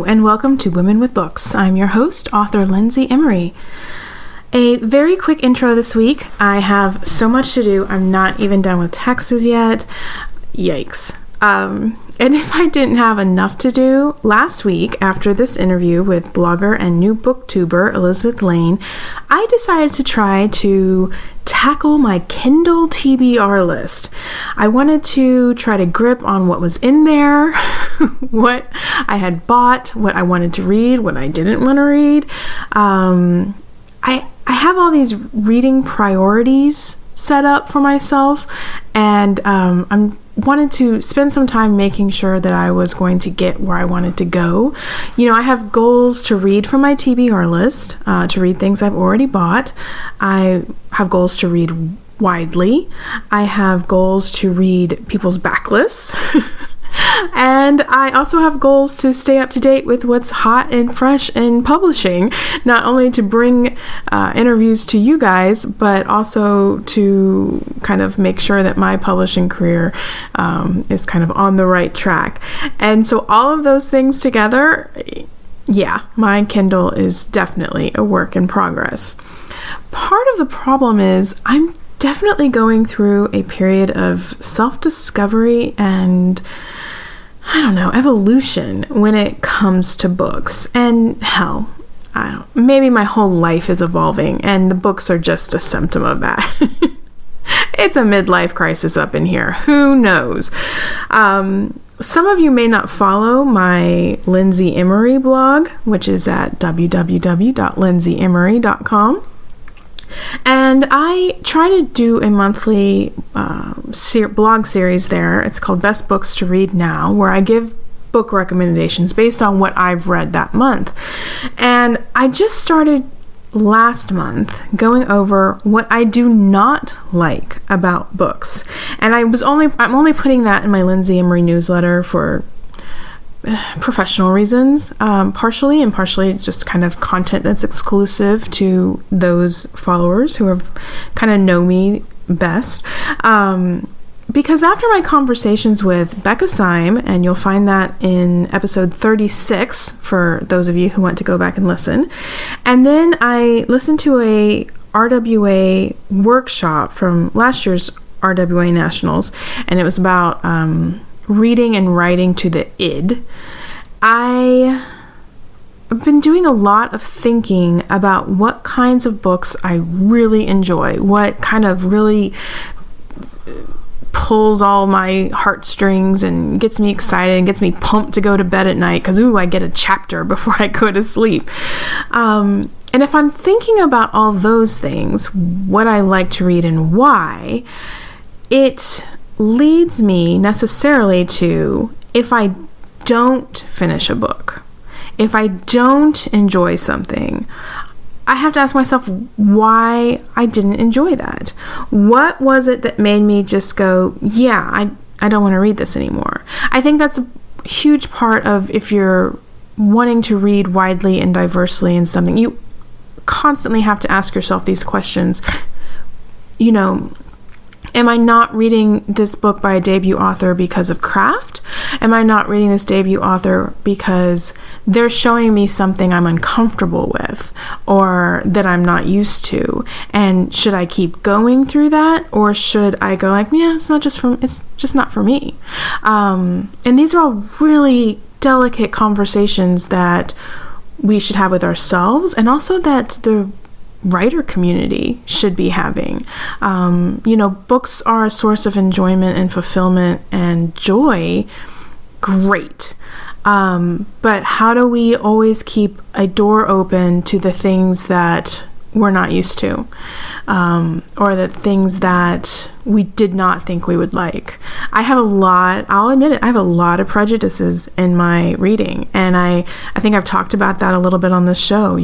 and welcome to Women with Books. I'm your host, author Lindsay Emory. A very quick intro this week. I have so much to do. I'm not even done with taxes yet. Yikes. And if I didn't have enough to do, last week, after this interview with blogger and new booktuber Elisabeth Lane, I decided to try to tackle my Kindle TBR list. I wanted to try to grip on what was in there, what I had bought, what I wanted to read, what I didn't want to read. I have all these reading priorities set up for myself, and I'm wanted to spend some time making sure that I was going to get where I wanted to go. You know, I have goals to read from my TBR list, to read things I've already bought. I have goals to read widely. I have goals to read people's backlists. And I also have goals to stay up to date with what's hot and fresh in publishing, not only to bring interviews to you guys, but also to kind of make sure that my publishing career is kind of on the right track. And so all of those things together, yeah, my Kindle is definitely a work in progress. Part of the problem is I'm definitely going through a period of self-discovery and evolution when it comes to books. And hell, maybe my whole life is evolving and the books are just a symptom of that. It's a midlife crisis up in here. Who knows? Some of you may not follow my Lindsay Emory blog, which is at www.lindsayemory.com. And I try to do a monthly blog series there. It's called Best Books to Read Now, where I give book recommendations based on what I've read that month. And I just started last month going over what I do not like about books. And I'm only putting that in my Lindsay Emory newsletter for professional reasons, partially it's just kind of content that's exclusive to those followers who have kind of know me best. Because after my conversations with Becca Syme, and you'll find that in episode 36 for those of you who want to go back and listen, and then I listened to a RWA workshop from last year's RWA Nationals, and it was about reading and writing to the id. I've been doing a lot of thinking about what kinds of books I really enjoy, what kind of really pulls all my heartstrings and gets me excited and gets me pumped to go to bed at night because, I get a chapter before I go to sleep. And if I'm thinking about all those things, what I like to read and why, it leads me necessarily to, if I don't finish a book, if I don't enjoy something, I have to ask myself why I didn't enjoy that. What was it that made me just go, yeah, I don't want to read this anymore? I think that's a huge part of, if you're wanting to read widely and diversely in something, you constantly have to ask yourself these questions. Am I not reading this book by a debut author because of craft? Am I not reading this debut author because they're showing me something I'm uncomfortable with or that I'm not used to? And should I keep going through that, or should I go like, yeah, it's just not for me? And these are all really delicate conversations that we should have with ourselves, and also that the writer community should be having. Books are a source of enjoyment and fulfillment and joy. Great. But how do we always keep a door open to the things that we're not used to, or the things that we did not think we would like? I'll admit it, I have a lot of prejudices in my reading, and I think I've talked about that a little bit on the show.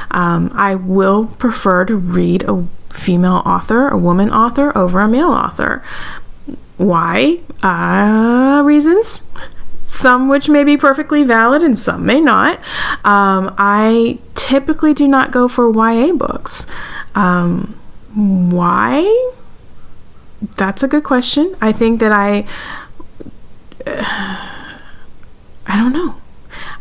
I will prefer to read a female author, a woman author, over a male author. Why? Reasons. Some which may be perfectly valid and some may not. I typically do not go for YA books. Why? That's a good question. I think that I don't know.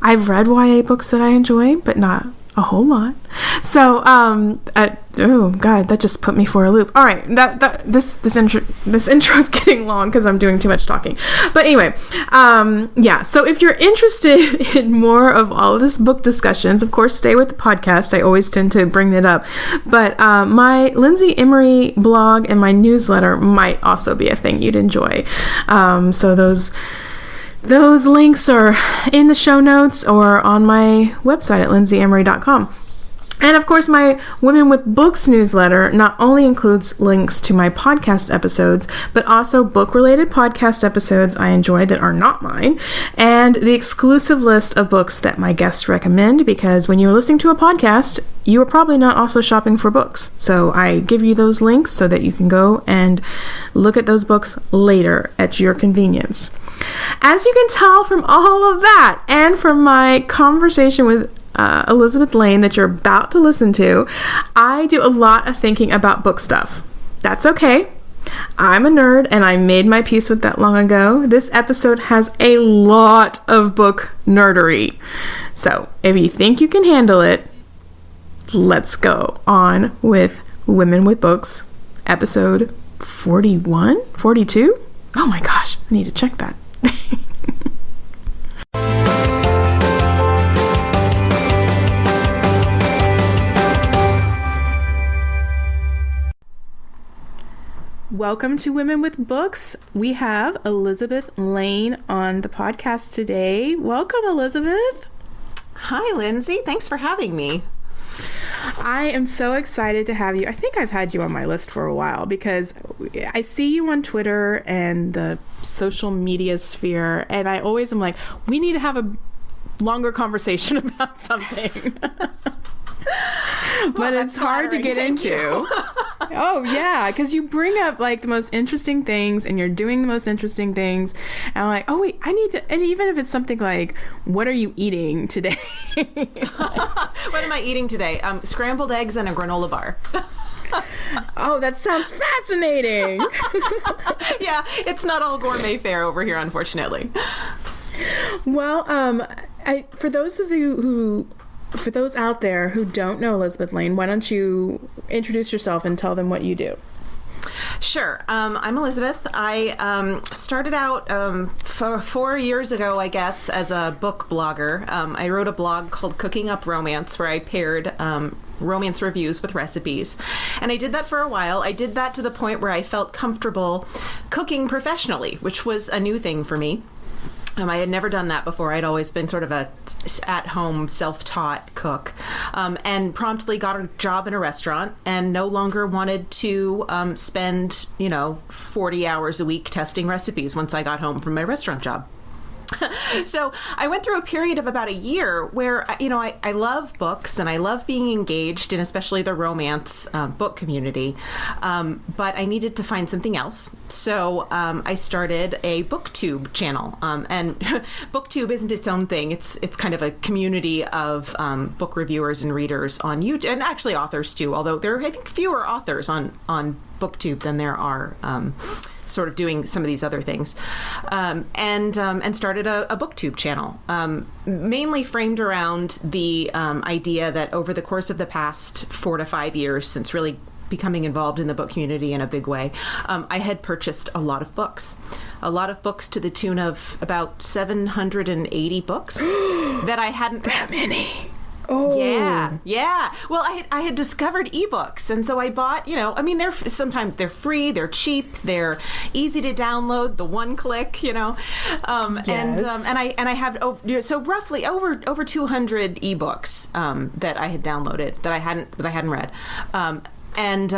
I've read YA books that I enjoy, but not a whole lot. So, oh God, that just put me for a loop. All right, this intro is getting long because I'm doing too much talking. But anyway, yeah. So if you're interested in more of all of this book discussions, of course, stay with the podcast. I always tend to bring that up. But my Lindsay Emory blog and my newsletter might also be a thing you'd enjoy. So those links are in the show notes or on my website at lindsay.emory.com. And of course, my Women with Books newsletter not only includes links to my podcast episodes, but also book-related podcast episodes I enjoy that are not mine, and the exclusive list of books that my guests recommend, because when you're listening to a podcast, you are probably not also shopping for books. So I give you those links so that you can go and look at those books later at your convenience. As you can tell from all of that, and from my conversation with Elisabeth Lane that you're about to listen to, I do a lot of thinking about book stuff. That's okay. I'm a nerd, and I made my peace with that long ago. This episode has a lot of book nerdery. So if you think you can handle it, let's go on with Women with Books, episode 41? 42? Oh my gosh, I need to check that. Welcome to Women with Books. We have Elisabeth Lane on the podcast today. Welcome, Elisabeth. Hi, Lindsay. Thanks for having me. I am so excited to have you. I think I've had you on my list for a while because I see you on Twitter and the social media sphere, and I always am like, we need to have a longer conversation about something. But it's hard to get into. Oh, yeah, because you bring up like the most interesting things and you're doing the most interesting things. And I'm like, oh, wait, I need to. And even if it's something like, what are you eating today? What am I eating today? Scrambled eggs and a granola bar. Oh, that sounds fascinating. Yeah, it's not all gourmet fare over here, unfortunately. Well, for those out there who don't know Elisabeth Lane, why don't you introduce yourself and tell them what you do? Sure. I'm Elisabeth. I started out 4 years ago, I guess, as a book blogger. I wrote a blog called Cooking Up Romance, where I paired romance reviews with recipes. And I did that for a while. I did that to the point where I felt comfortable cooking professionally, which was a new thing for me. I had never done that before. I'd always been sort of a at-home, self-taught cook, and promptly got a job in a restaurant and no longer wanted to spend, 40 hours a week testing recipes once I got home from my restaurant job. So I went through a period of about a year where, I love books and I love being engaged in especially the romance book community, but I needed to find something else. So I started a BookTube channel, and BookTube isn't its own thing. It's kind of a community of book reviewers and readers on YouTube, and actually authors too, although there are, I think, fewer authors on BookTube than there are sort of doing some of these other things, and started a BookTube channel, mainly framed around the idea that over the course of the past 4 to 5 years, since really becoming involved in the book community in a big way, I had purchased a lot of books to the tune of about 780 books that I hadn't read. That many. Oh. Yeah. Well, I had discovered ebooks, and so I bought, sometimes they're free, they're cheap, they're easy to download, the one click, yes. and I have roughly over 200 ebooks that I had downloaded that I hadn't read. And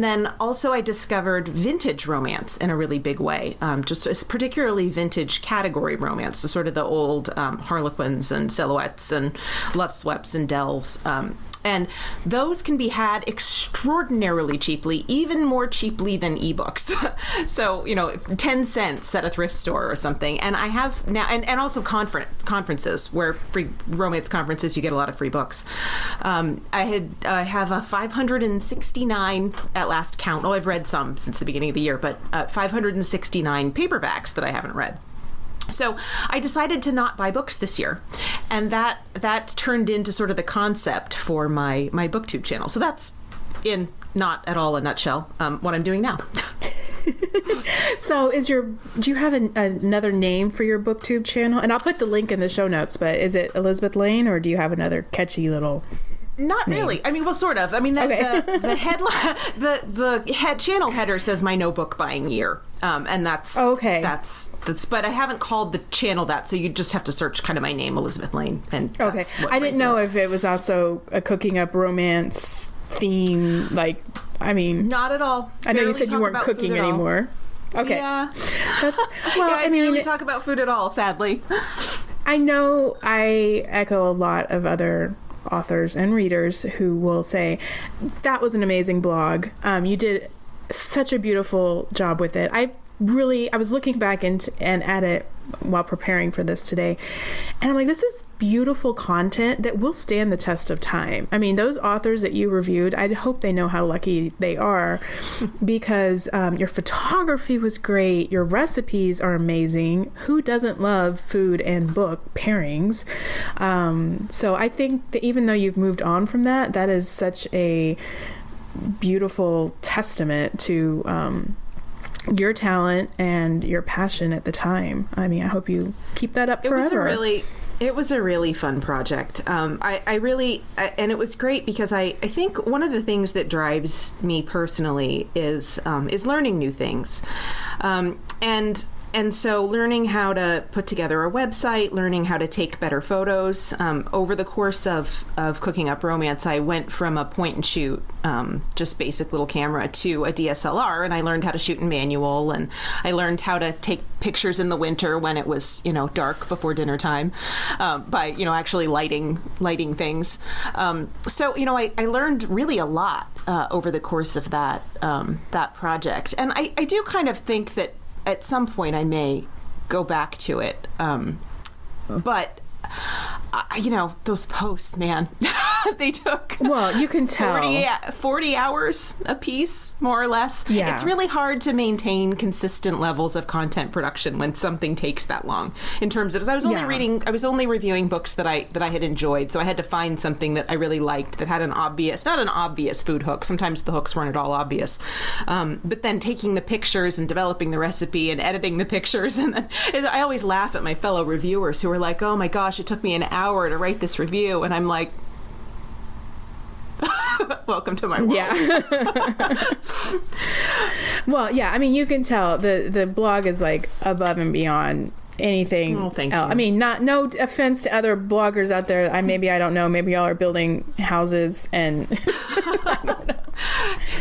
then also I discovered vintage romance in a really big way, just particularly vintage category romance, so sort of the old Harlequins and Silhouettes and Love Sweps and Delves. And those can be had extraordinarily cheaply, even more cheaply than ebooks. So, 10 cents at a thrift store or something. And I have now, and also conferences, where free romance conferences, you get a lot of free books. I have a 569 at last count. Well, I've read some since the beginning of the year, but 569 paperbacks that I haven't read. So I decided to not buy books this year, and that turned into sort of the concept for my BookTube channel. So that's, in not at all a nutshell, what I'm doing now. So do you have another name for your BookTube channel? And I'll put the link in the show notes, but is it Elisabeth Lane, or do you have another catchy little... Not name? Really. I mean, well, sort of. I mean, the headline, the channel header says my no book buying year, and that's okay. That's. But I haven't called the channel that, so you just have to search kind of my name, Elisabeth Lane, and okay. I didn't know if it was also a cooking up romance theme. Like, I mean, not at all. I know you said you weren't cooking anymore. Okay. Yeah. Well, I didn't really talk about food at all, sadly. I know I echo a lot of other authors and readers who will say that was an amazing blog. You did such a beautiful job with it. I was looking back and at it while preparing for this today, and I'm like, this is beautiful content that will stand the test of time. I mean, those authors that you reviewed, I hope they know how lucky they are, because your photography was great, your recipes are amazing. Who doesn't love food and book pairings? So I think that even though you've moved on from that, that is such a beautiful testament to your talent and your passion at the time. I mean, I hope you keep that up forever. It was a really fun project. I really, and it was great because I think one of the things that drives me personally is learning new things. And so learning how to put together a website, learning how to take better photos. Over the course of Cooking Up Romance, I went from a point and shoot, just basic little camera, to a DSLR, and I learned how to shoot in manual, and I learned how to take pictures in the winter when it was, dark before dinner time, by, actually lighting things. So, I learned really a lot over the course of that project. And I do kind of think that at some point I may go back to it. But, those posts, man, they took... Well, you can tell. 40 hours a piece, more or less. Yeah. It's really hard to maintain consistent levels of content production when something takes that long. In terms of... I was only reviewing books that I had enjoyed, so I had to find something that I really liked that had not an obvious food hook. Sometimes the hooks weren't at all obvious. But then taking the pictures and developing the recipe and editing the pictures, and then I always laugh at my fellow reviewers who are like, oh my gosh, it took me an hour to write this review, and I'm like, welcome to my world. Yeah. Well, yeah, I mean, you can tell the blog is like above and beyond anything else. Thank you. I mean, no offense to other bloggers out there. Maybe I don't know. Maybe y'all are building houses, and I don't know.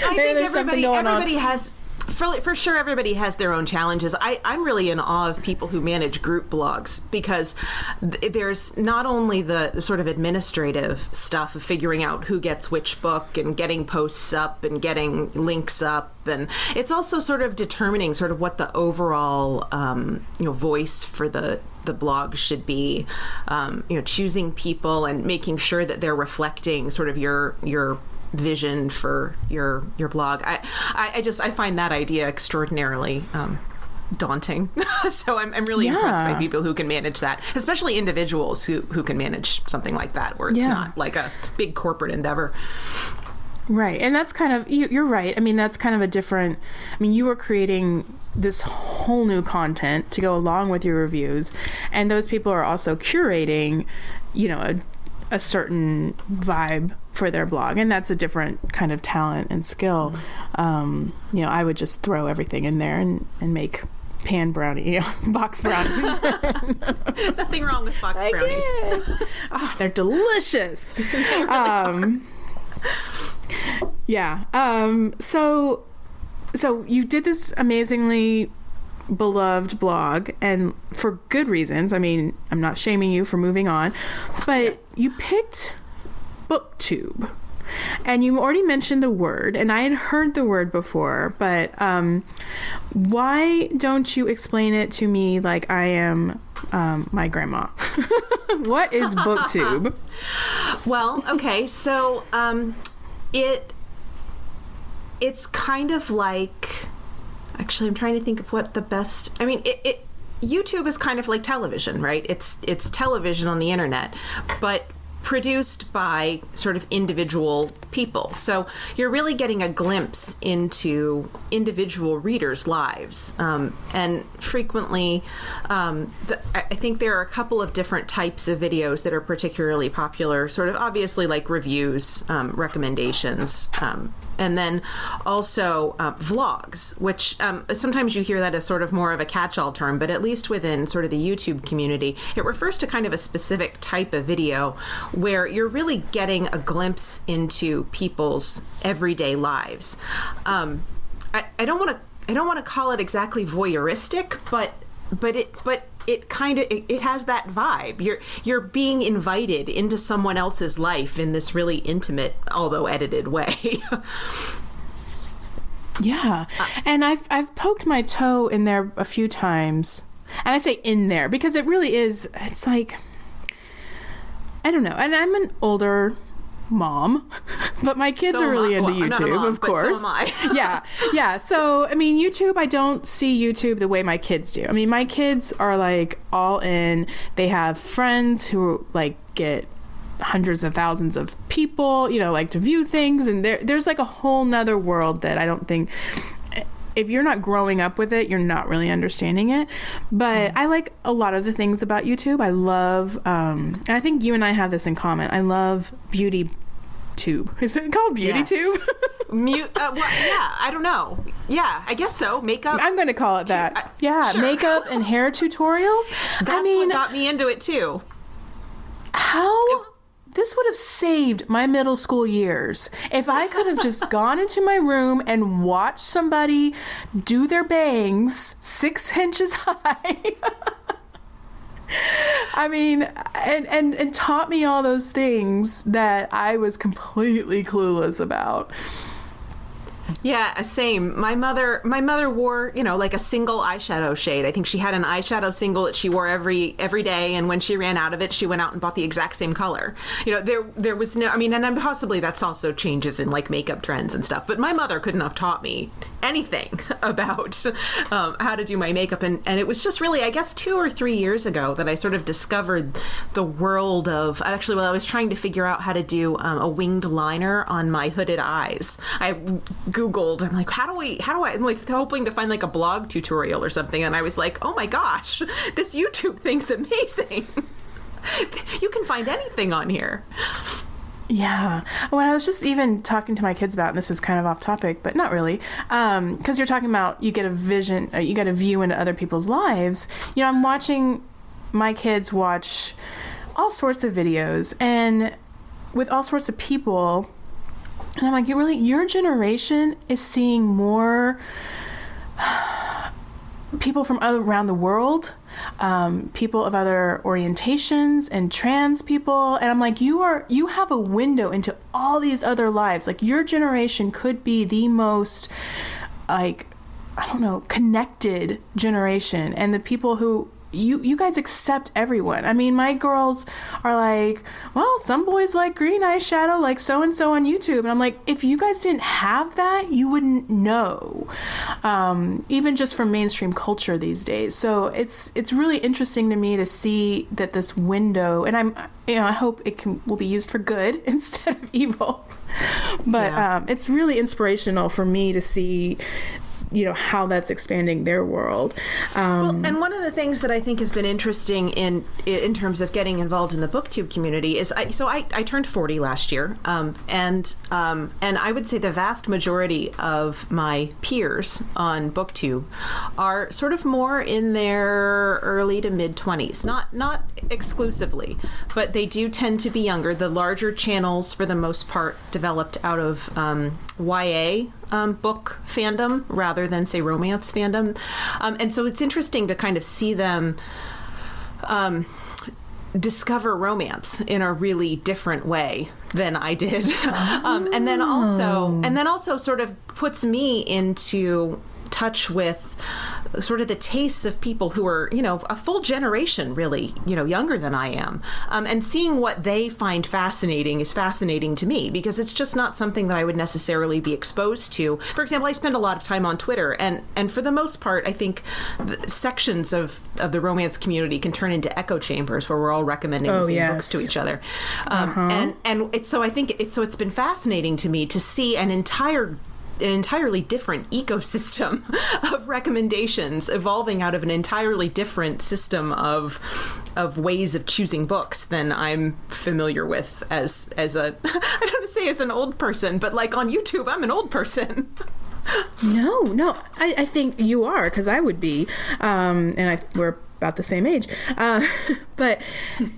I think everybody has. For sure, everybody has their own challenges. I'm really in awe of people who manage group blogs, because there's not only the sort of administrative stuff of figuring out who gets which book and getting posts up and getting links up, and it's also sort of determining sort of what the overall voice for the blog should be. Choosing people and making sure that they're reflecting sort of your vision for your blog. I find that idea extraordinarily daunting. So I'm really impressed by people who can manage that, especially individuals who can manage something like that, where it's not like a big corporate endeavor. Right. And that's kind of, you're right. I mean, that's kind of a different, you were creating this whole new content to go along with your reviews, and those people are also curating, a certain vibe for their blog, and that's a different kind of talent and skill. I would just throw everything in there and make pan brownie, box brownies. Nothing wrong with box brownies. Oh, they're delicious. Yeah. So you did this amazingly beloved blog, and for good reasons. I mean, I'm not shaming you for moving on, but you picked BookTube, and you already mentioned the word, and I had heard the word before, but why don't you explain it to me like I am my grandma? What is BookTube? Well, okay, so it's kind of like... Actually, I'm trying to think of what the best... I mean, YouTube is kind of like television, right? It's television on the internet, but produced by sort of individual people. So you're really getting a glimpse into individual readers' lives. And frequently, I think there are a couple of different types of videos that are particularly popular, sort of obviously like reviews, recommendations, and then also vlogs, which sometimes you hear that as sort of more of a catch-all term, but at least within sort of the YouTube community, it refers to kind of a specific type of video where you're really getting a glimpse into people's everyday lives. I don't want to call it exactly voyeuristic, but it kind of it has that vibe. You're being invited into someone else's life in this really intimate, although edited way. Yeah, and I've poked my toe in there a few times, and I say in there because it really is. It's like, I don't know, and I'm an older mom, but my kids are really into YouTube, of course. So am I. Yeah. So, I mean, YouTube, I don't see YouTube the way my kids do. I mean, my kids are like all in. They have friends who like get hundreds of thousands of people, like to view things. And there's like a whole nother world that I don't think, if you're not growing up with it, you're not really understanding it. But I like a lot of the things about YouTube. I love, and I think you and I have this in common. I love beauty tube. Is it called beauty tube? Well, yeah, I don't know. Yeah, I guess so. Makeup. I'm going to call it that. Sure. Makeup and hair tutorials. That's what got me into it too. This would have saved my middle school years if I could have just gone into my room and watched somebody do their bangs 6 inches high. I mean, and taught me all those things that I was completely clueless about. Yeah, same. My mother wore, like a single eyeshadow shade. I think she had an eyeshadow single that she wore every day, and when she ran out of it, she went out and bought the exact same color. There was no, I mean, and then possibly that's also changes in like makeup trends and stuff, but my mother couldn't have taught me anything about how to do my makeup, and it was just really, I guess, 2 or 3 years ago that I sort of discovered the world of, actually, I was trying to figure out how to do a winged liner on my hooded eyes. I Googled, I'm like, how do I, I'm like hoping to find like a blog tutorial or something, and I was like, oh my gosh, this YouTube thing's amazing. You can find anything on here. Yeah. When I was just even talking to my kids about, and this is kind of off topic, but not really, because you're talking about you get a vision, you get a view into other people's lives. I'm watching my kids watch all sorts of videos and with all sorts of people. And I'm like, your generation is seeing more people from around the world, people of other orientations and trans people. And I'm like, you have a window into all these other lives. Like, your generation could be the most, like, I don't know, connected generation. And the people who you guys accept everyone. I mean, my girls are like, well, some boys like green eyeshadow, like so-and-so on YouTube. And I'm like, if you guys didn't have that, you wouldn't know. Even just from mainstream culture these days. So it's really interesting to me to see that this window, and I hope will be used for good instead of evil. But it's really inspirational for me to see how that's expanding their world. Well, and one of the things that I think has been interesting in terms of getting involved in the BookTube community is I turned 40 last year, and I would say the vast majority of my peers on BookTube are sort of more in their early to mid 20s, not exclusively, but they do tend to be younger. The larger channels, for the most part, developed out of YA book fandom rather than, say, romance fandom. And so it's interesting to kind of see them discover romance in a really different way than I did. And then also sort of puts me into touch with sort of the tastes of people who are, a full generation really, younger than I am. And seeing what they find fascinating is fascinating to me, because it's just not something that I would necessarily be exposed to. For example, I spend a lot of time on Twitter, and for the most part, I think sections of the romance community can turn into echo chambers where we're all recommending the same books to each other. So I think it's been fascinating to me to see an entirely different ecosystem of recommendations evolving out of an entirely different system of ways of choosing books than I'm familiar with as I don't want to say as an old person, but like on YouTube, I'm an old person. No, I think you are, because I would be, we're about the same age. But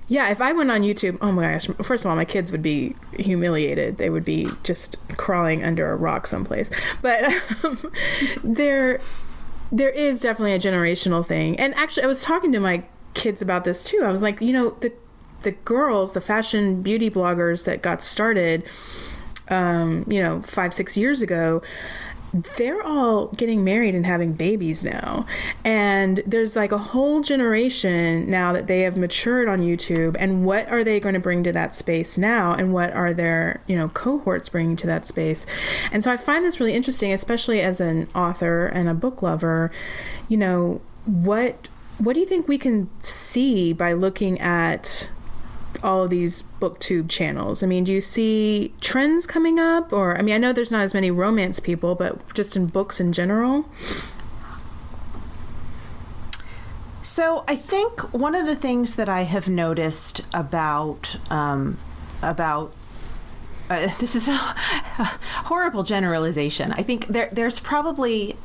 yeah, if I went on YouTube, oh my gosh, first of all, my kids would be humiliated. They would be just crawling under a rock someplace. But there is definitely a generational thing. And actually, I was talking to my kids about this too. I was like, the girls, the fashion beauty bloggers that got started, 5-6 years ago, they're all getting married and having babies now. And there's like a whole generation now that they have matured on YouTube. And what are they going to bring to that space now? And what are their, cohorts bringing to that space? And so I find this really interesting, especially as an author and a book lover. What do you think we can see by looking at all of these booktube channels? I mean, do you see trends coming up? Or, I know there's not as many romance people, but just in books in general? So I think one of the things that I have noticed about this is a horrible generalization. I think there's probably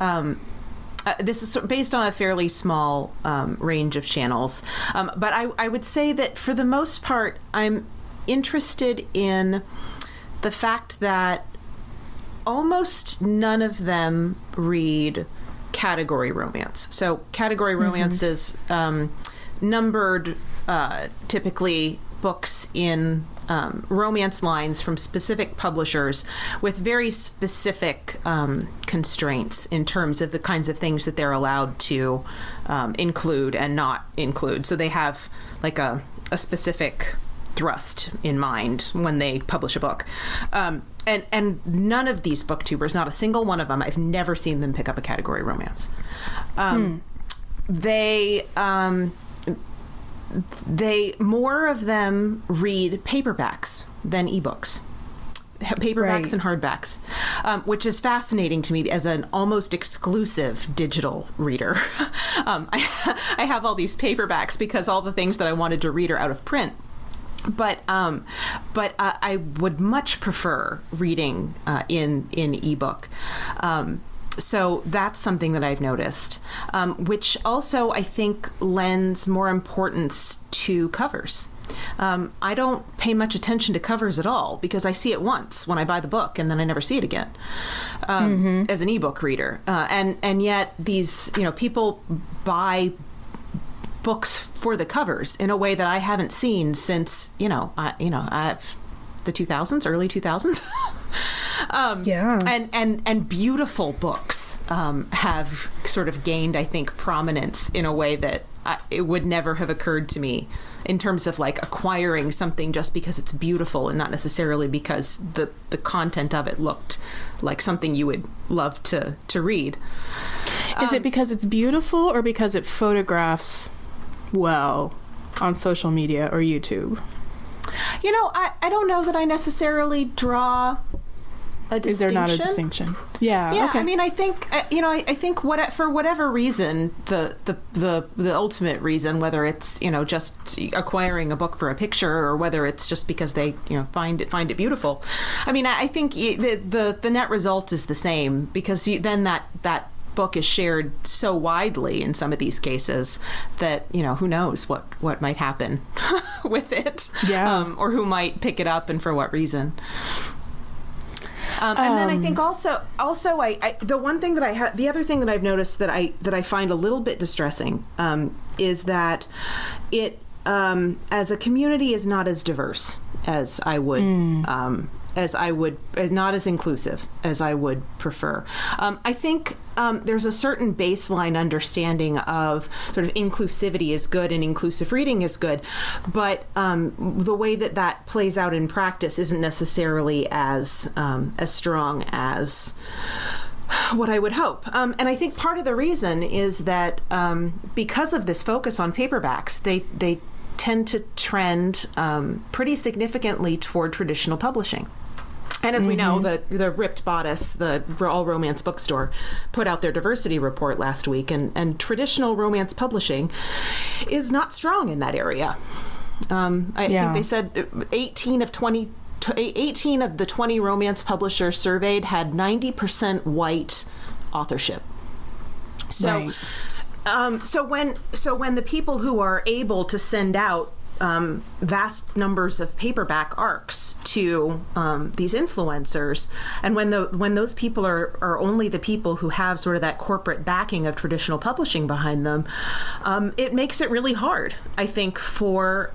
this is based on a fairly small range of channels. But I would say that for the most part, I'm interested in the fact that almost none of them read category romance. So category romance is numbered, typically books in romance lines from specific publishers with very specific constraints in terms of the kinds of things that they're allowed to include and not include. So they have like a specific thrust in mind when they publish a book. And none of these booktubers, not a single one of them, I've never seen them pick up a category romance. They more of them read paperbacks than ebooks. Paperbacks and hardbacks, which is fascinating to me as an almost exclusive digital reader. I have all these paperbacks because all the things that I wanted to read are out of print. But I would much prefer reading in ebook. So that's something that I've noticed, which also I think lends more importance to covers. I don't pay much attention to covers at all because I see it once when I buy the book and then I never see it again as an ebook reader. And yet these people buy books for the covers in a way that I haven't seen since the 2000s, early 2000s. And beautiful books have sort of gained, I think, prominence in a way that it would never have occurred to me in terms of like acquiring something just because it's beautiful and not necessarily because the content of it looked like something you would love to read. Is it because it's beautiful or because it photographs well on social media or YouTube? I don't know that I necessarily draw a distinction. Is there not a distinction? Yeah. Okay. I think I think for whatever reason, the ultimate reason, whether it's just acquiring a book for a picture or whether it's just because they find it beautiful. I think the net result is the same because then that book is shared so widely in some of these cases that who knows what might happen with it, or who might pick it up and for what reason. And then I think also the one thing that the other thing that I've noticed that I find a little bit distressing is that it as a community is not as diverse as I would I would, not as inclusive as I would prefer. I think there's a certain baseline understanding of sort of inclusivity is good and inclusive reading is good, but the way that plays out in practice isn't necessarily as strong as what I would hope. And I think part of the reason is that because of this focus on paperbacks, they tend to trend pretty significantly toward traditional publishing. And as we know, the Ripped Bodice, the all romance bookstore, put out their diversity report last week, and traditional romance publishing is not strong in that area. I think they said 18 of the 20 romance publishers surveyed had 90% white authorship. So, right. So when the people who are able to send out vast numbers of paperback arcs to these influencers, and when those people are only the people who have sort of that corporate backing of traditional publishing behind them, it makes it really hard, I think, for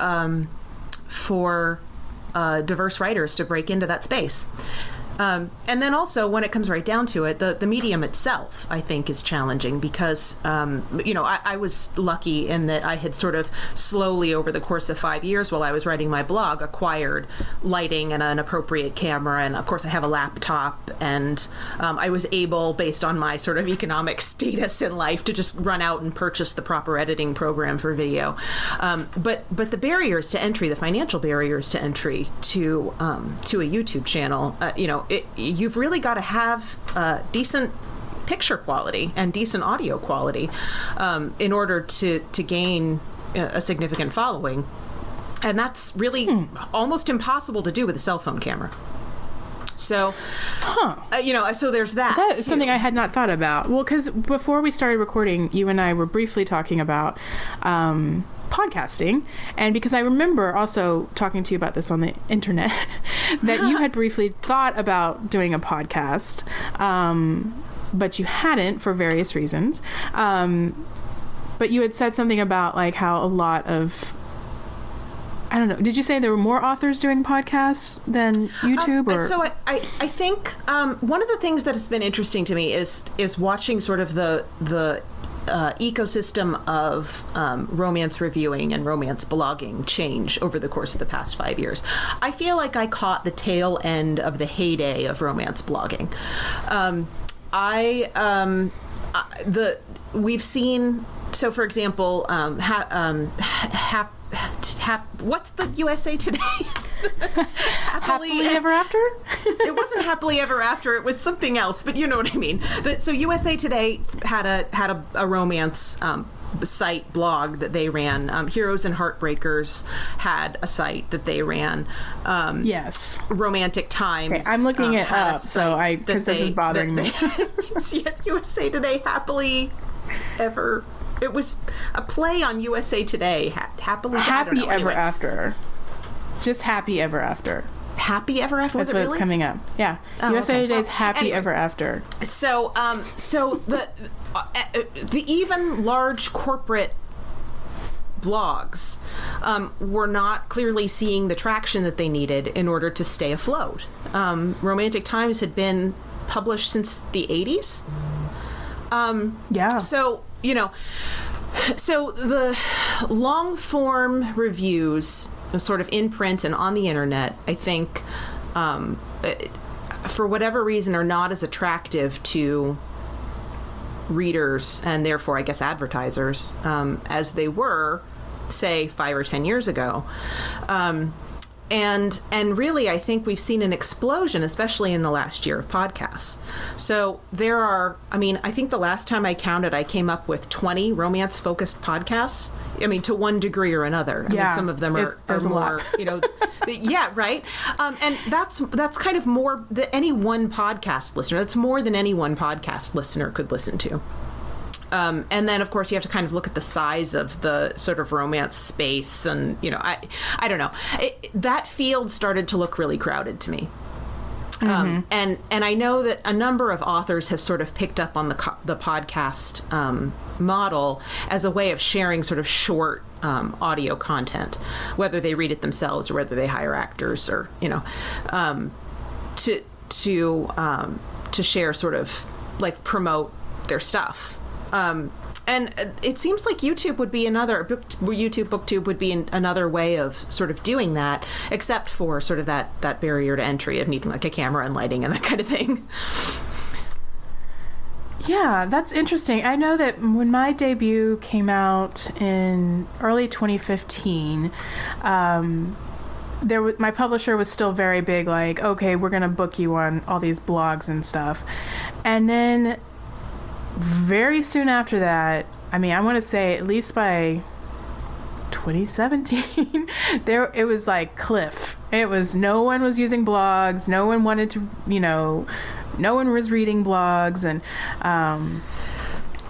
diverse writers to break into that space. And then also, when it comes right down to it, the medium itself, I think, is challenging because, I was lucky in that I had sort of slowly over the course of 5 years while I was writing my blog acquired lighting and an appropriate camera. And of course, I have a laptop, and I was able, based on my sort of economic status in life, to just run out and purchase the proper editing program for video. But the barriers to entry, the financial barriers to entry to a YouTube channel, you've really got to have decent picture quality and decent audio quality in order to gain a significant following. And that's really almost impossible to do with a cell phone camera. So, so there's that. That is something I had not thought about. Well, because before we started recording, you and I were briefly talking about podcasting, and because I remember also talking to you about this on the internet, that you had briefly thought about doing a podcast, but you hadn't for various reasons. But you had said something about like how a lot of, I don't know, did you say there were more authors doing podcasts than YouTube? So I think one of the things that has been interesting to me is watching sort of the ecosystem of romance reviewing and romance blogging change over the course of the past 5 years. I feel like I caught the tail end of the heyday of romance blogging. We've seen, so for example, what's the USA Today? Happily Ever After? It wasn't Happily Ever After. It was something else, but you know what I mean. So USA Today had a romance site blog that they ran. Heroes and Heartbreakers had a site that they ran. Yes. Romantic Times. Okay, I'm looking it up, because this is bothering me. Yes, USA Today Happily Ever. It was a play on USA Today. Happy Ever After. Just Happy Ever After. Happy Ever After? That's what's coming up. Yeah. USA Today's Happy Ever After. So, the even large corporate blogs were not clearly seeing the traction that they needed in order to stay afloat. Romantic Times had been published since the 80s. So the long form reviews, sort of in print and on the internet, I think, for whatever reason, are not as attractive to readers and therefore, I guess, advertisers as they were, say, 5 or 10 years ago. And really, I think we've seen an explosion, especially in the last year, of podcasts. So there are, I think the last time I counted, I came up with 20 romance-focused podcasts. To one degree or another. Some of them are more, yeah, right. And that's kind of more than any one podcast listener. That's more than any one podcast listener could listen to. And then, of course, you have to kind of look at the size of the sort of romance space. And, I don't know. That field started to look really crowded to me. And I know that a number of authors have sort of picked up on the podcast model as a way of sharing sort of short audio content, whether they read it themselves or whether they hire actors or, to share, sort of like promote their stuff. And it seems like YouTube would be BookTube would be another way of sort of doing that, except for sort of that barrier to entry of needing like a camera and lighting and that kind of thing. Yeah, that's interesting. I know that when my debut came out in early 2015, my publisher was still very big, like, okay, we're going to book you on all these blogs and stuff. And then very soon after that, I mean, I want to say at least by 2017, it was like cliff. It was, no one was using blogs. No one wanted to, no one was reading blogs. And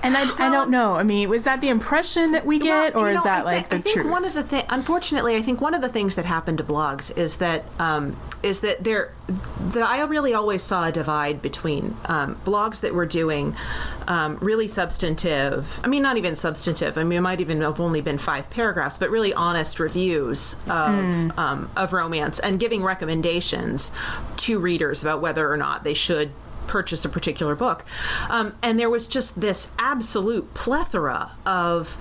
I don't know. I mean, was that the impression that we get, or is that the truth? Unfortunately, I think one of the things that happened to blogs is that I really always saw a divide between blogs that were doing really substantive. I mean, not even substantive. I mean, it might even have only been 5 paragraphs, but really honest reviews of romance and giving recommendations to readers about whether or not they should purchase a particular book, and there was just this absolute plethora of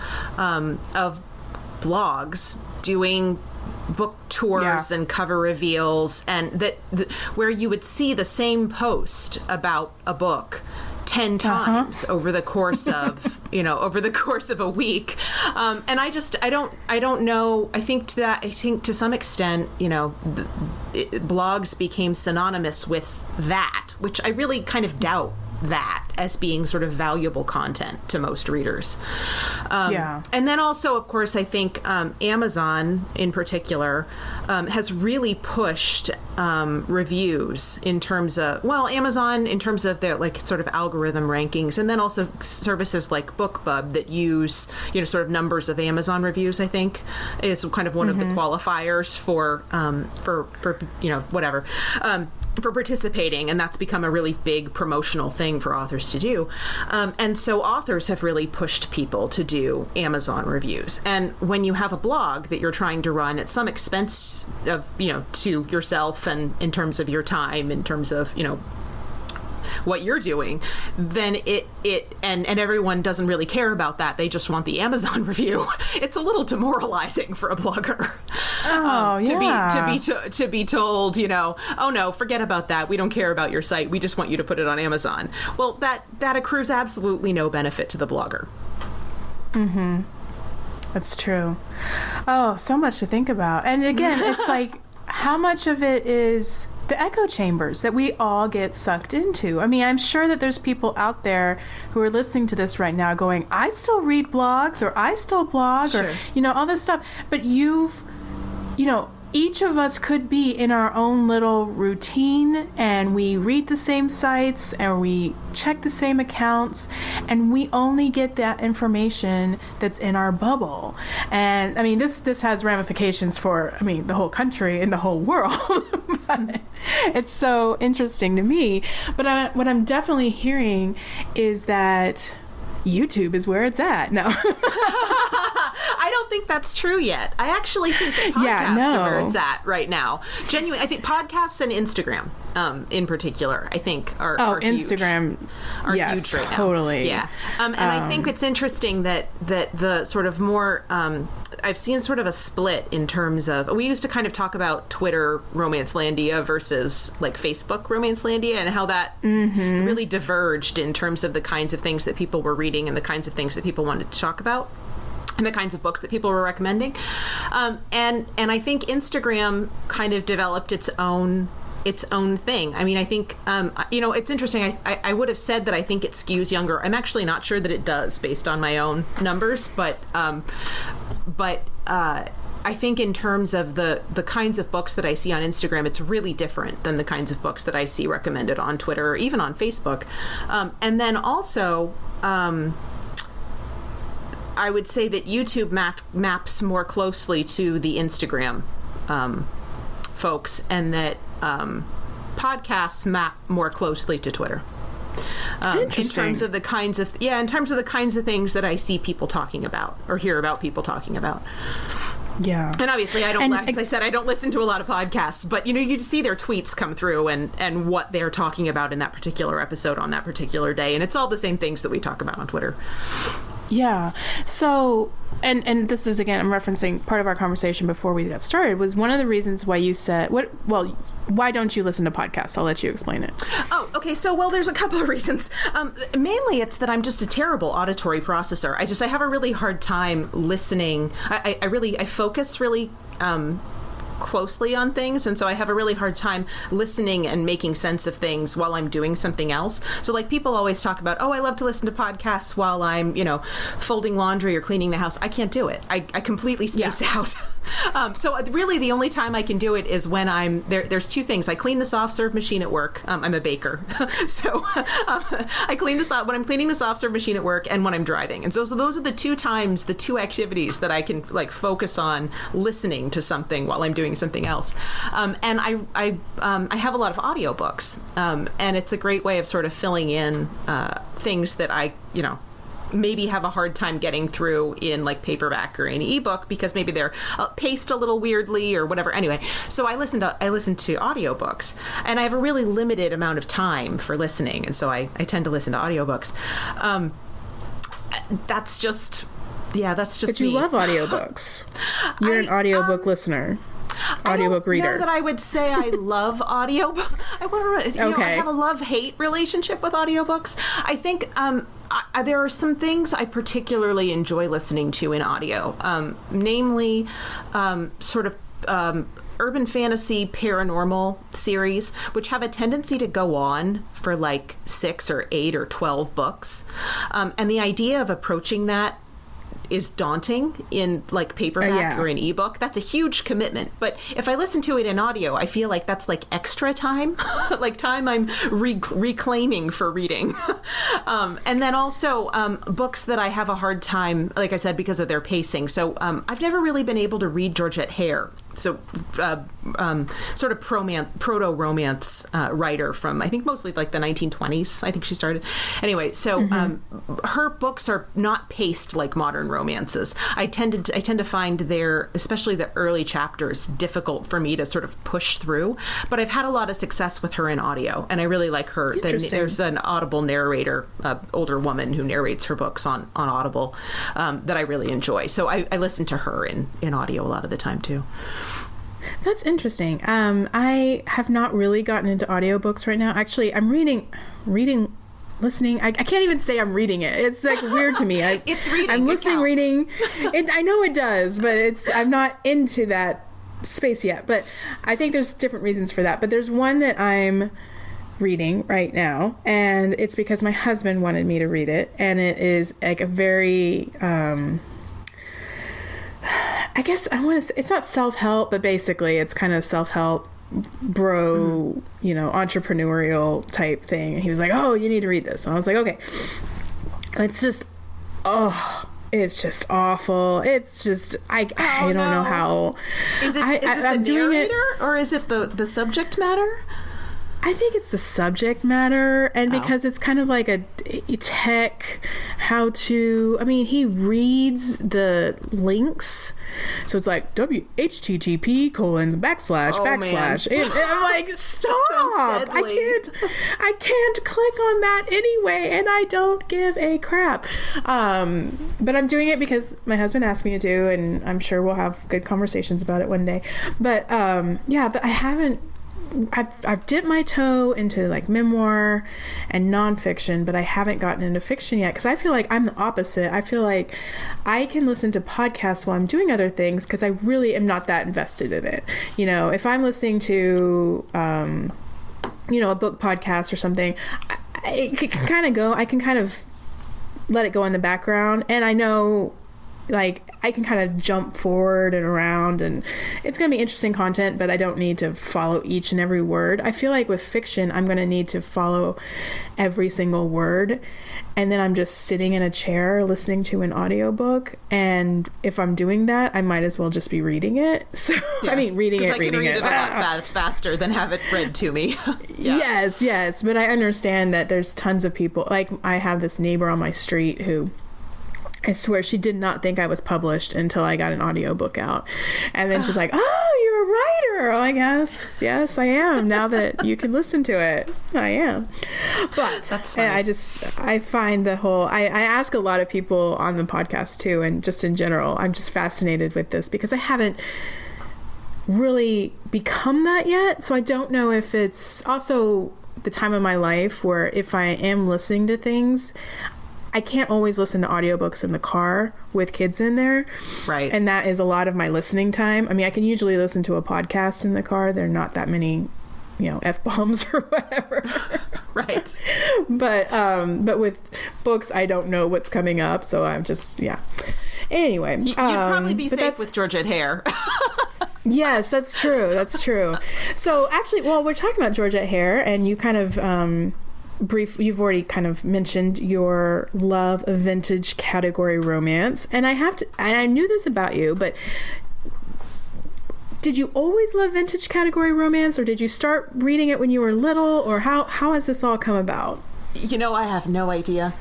blogs doing book tours and cover reveals, and where you would see the same post about a book 10 times over the course of a week, and I don't know. I think to some extent, blogs became synonymous with that, which I really kind of doubt that as being sort of valuable content to most readers. And then also, of course, I think Amazon in particular has really pushed reviews in terms of, Amazon in terms of their sort of algorithm rankings, and then also services like BookBub that use sort of numbers of Amazon reviews, I think is kind of one of the qualifiers for whatever. For participating, and that's become a really big promotional thing for authors to do. And so authors have really pushed people to do Amazon reviews. And when you have a blog that you're trying to run at some expense of, to yourself and in terms of your time, in terms of, what you're doing, then and everyone doesn't really care about that. They just want the Amazon review. It's a little demoralizing for a blogger. To be told, oh no, forget about that. We don't care about your site. We just want you to put it on Amazon. Well, that accrues absolutely no benefit to the blogger. That's true. Oh, so much to think about. And again, it's like, how much of it is the echo chambers that we all get sucked into? I mean, I'm sure that there's people out there who are listening to this right now going, I still read blogs, or I still blog, or, all this stuff. But each of us could be in our own little routine, and we read the same sites, and we check the same accounts, and we only get that information that's in our bubble. And I mean, this has ramifications for, the whole country and the whole world. But it's so interesting to me. But what I'm definitely hearing is that YouTube is where it's at. No. I don't think that's true yet. I actually think that podcasts are where it's at right now. Genuinely, I think podcasts and Instagram, in particular, I think are Instagram huge. Are huge right now. Totally. Yeah. And I think it's interesting that the sort of more I've seen sort of a split in terms of, we used to kind of talk about Twitter Romancelandia versus Facebook Romancelandia, and how that really diverged in terms of the kinds of things that people were reading and the kinds of things that people wanted to talk about, and the kinds of books that people were recommending. And I think Instagram kind of developed its own thing. I mean, I think, it's interesting. I would have said that I think it skews younger. I'm actually not sure that it does based on my own numbers, but I think in terms of the kinds of books that I see on Instagram, it's really different than the kinds of books that I see recommended on Twitter or even on Facebook. And then also, I would say that YouTube maps more closely to the Instagram folks, and that podcasts map more closely to Twitter. In terms of the kinds of things that I see people talking about or hear about people talking about. Yeah. And obviously as I said, I don't listen to a lot of podcasts, but you see their tweets come through and what they're talking about in that particular episode on that particular day. And it's all the same things that we talk about on Twitter. Yeah. So, and this is, again, I'm referencing part of our conversation before we got started, was one of the reasons why you said, why don't you listen to podcasts? I'll let you explain it. Oh, okay. So, well, there's a couple of reasons. Mainly it's that I'm just a terrible auditory processor. I have a really hard time listening. I focus really, closely on things, and so I have a really hard time listening and making sense of things while I'm doing something else. So like people always talk about, I love to listen to podcasts while I'm folding laundry or cleaning the house. I can't do it. I completely space out. So really the only time I can do it is when I'm there's two things. I clean the soft serve machine at work. I'm a baker. So I clean when I'm cleaning the soft serve machine at work, and when I'm driving. And so those are the two activities that I can like focus on listening to something while I'm doing something else. And I have a lot of audiobooks, and it's a great way of sort of filling in things that I maybe have a hard time getting through in like paperback or an ebook, because maybe they're paced a little weirdly or whatever. Anyway, so I listen to audiobooks, and I have a really limited amount of time for listening, and so I tend to listen to audiobooks. That's just But you me. love audiobooks. You're an audiobook listener. Audiobook reader. I don't know that I would say I love audio. I have a love-hate relationship with audiobooks. I think there are some things I particularly enjoy listening to in audio, namely sort of urban fantasy paranormal series, which have a tendency to go on for like 6 or 8 or 12 books. And the idea of approaching that is daunting in like paperback or an ebook. That's a huge commitment. But if I listen to it in audio, I feel like that's like extra time, like time I'm reclaiming for reading. And then also books that I have a hard time, like I said, because of their pacing. So I've never really been able to read Georgette Hare. So sort of proto-romance writer from, I think, mostly like the 1920s. I think she started. Anyway, so her books are not paced like modern romances. I tend to find especially the early chapters, difficult for me to sort of push through. But I've had a lot of success with her in audio, and I really like her. There's an Audible narrator, older woman who narrates her books on Audible that I really enjoy. So I listen to her in audio a lot of the time too. That's interesting. I have not really gotten into audiobooks right now. Actually, I'm listening. I can't even say I'm reading it. It's like weird to me. It's reading. I'm listening, reading. I know it does, but I'm not into that space yet. But I think there's different reasons for that. But there's one that I'm reading right now, and it's because my husband wanted me to read it, and it is like a very I guess I want to say, it's not self-help, but basically it's kind of self-help entrepreneurial type thing. And he was like, you need to read this. And I was like, okay. It's just awful. It's just, I don't know how. Is it the narrator or is it the subject matter? I think it's the subject matter, and because it's kind of like a tech how-to. I mean, he reads the links, so it's like http:// and I'm like, stop! I can't click on that anyway, and I don't give a crap. But I'm doing it because my husband asked me to do, and I'm sure we'll have good conversations about it one day. But but I haven't. I've dipped my toe into like memoir and nonfiction, but I haven't gotten into fiction yet because I feel like I'm the opposite. I feel like I can listen to podcasts while I'm doing other things because I really am not that invested in it. If I'm listening to a book podcast or something, I can kind of let it go in the background, and I know like I can kind of jump forward and around, and it's going to be interesting content, but I don't need to follow each and every word. I feel like with fiction, I'm going to need to follow every single word, and then I'm just sitting in a chair listening to an audiobook, and if I'm doing that, I might as well just be reading it. So I mean, reading it a lot faster than have it read to me. Yes, but I understand that there's tons of people. Like I have this neighbor on my street who I swear she did not think I was published until I got an audiobook out. And then she's like, oh, you're a writer. Oh, I guess. Yes, I am. Now that you can listen to it, I am. But that's funny. I find the whole, I ask a lot of people on the podcast too, and just in general, I'm just fascinated with this because I haven't really become that yet. So I don't know if it's also the time of my life where if I am listening to things, I can't always listen to audiobooks in the car with kids in there. Right. And that is a lot of my listening time. I mean, I can usually listen to a podcast in the car. There are not that many, F-bombs or whatever. Right. But with books, I don't know what's coming up. So I'm just, Anyway. You'd probably be safe with Georgette Hare. Yes, that's true. That's true. So actually, we're talking about Georgette Hare, and you kind of you've already kind of mentioned your love of vintage category romance, and I knew this about you, but did you always love vintage category romance, or did you start reading it when you were little, or how has this all come about? I have no idea.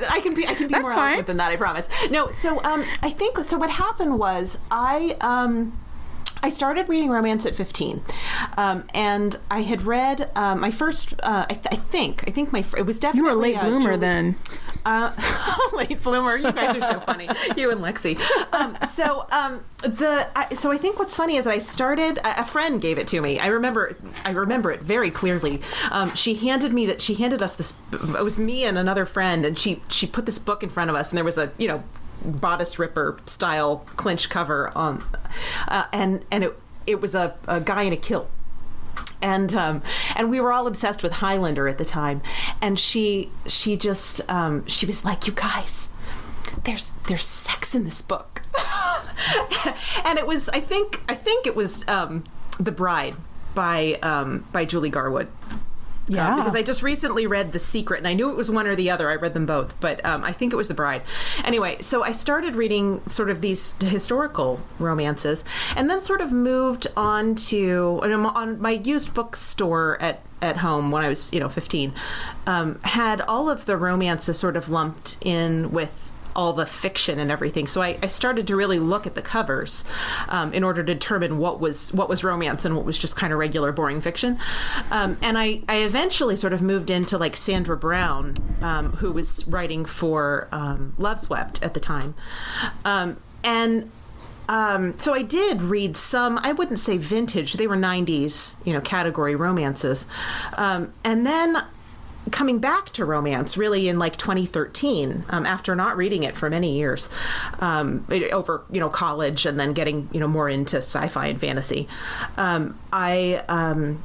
I can be That's more fine. eloquent than that, I promise. No, so I think so. What happened was I started reading romance at 15, and I had read my first. I think it was definitely you were a late bloomer then. Late bloomer. You guys are so funny. You and Lexi. So I think what's funny is that I started. A friend gave it to me. I remember it very clearly. She handed us this. It was me and another friend, and she put this book in front of us, and there was a bodice ripper style clinch cover on, and it was a guy in a kilt. And we were all obsessed with Highlander at the time, and she just she was like, "You guys, there's sex in this book," and it was I think it was The Bride by Julie Garwood. Yeah, because I just recently read The Secret, and I knew it was one or the other. I read them both, but I think it was The Bride. Anyway, so I started reading sort of these historical romances, and then sort of moved on to on my used bookstore at home when I was 15. Had all of the romances sort of lumped in with all the fiction and everything. So I started to really look at the covers in order to determine what was romance and what was just kind of regular, boring fiction. And I eventually sort of moved into like Sandra Brown, who was writing for Love Swept at the time. So I did read some, I wouldn't say vintage, they were 90s, category romances. And then coming back to romance really in like 2013, after not reading it for many years, over college and then getting more into sci-fi and fantasy, I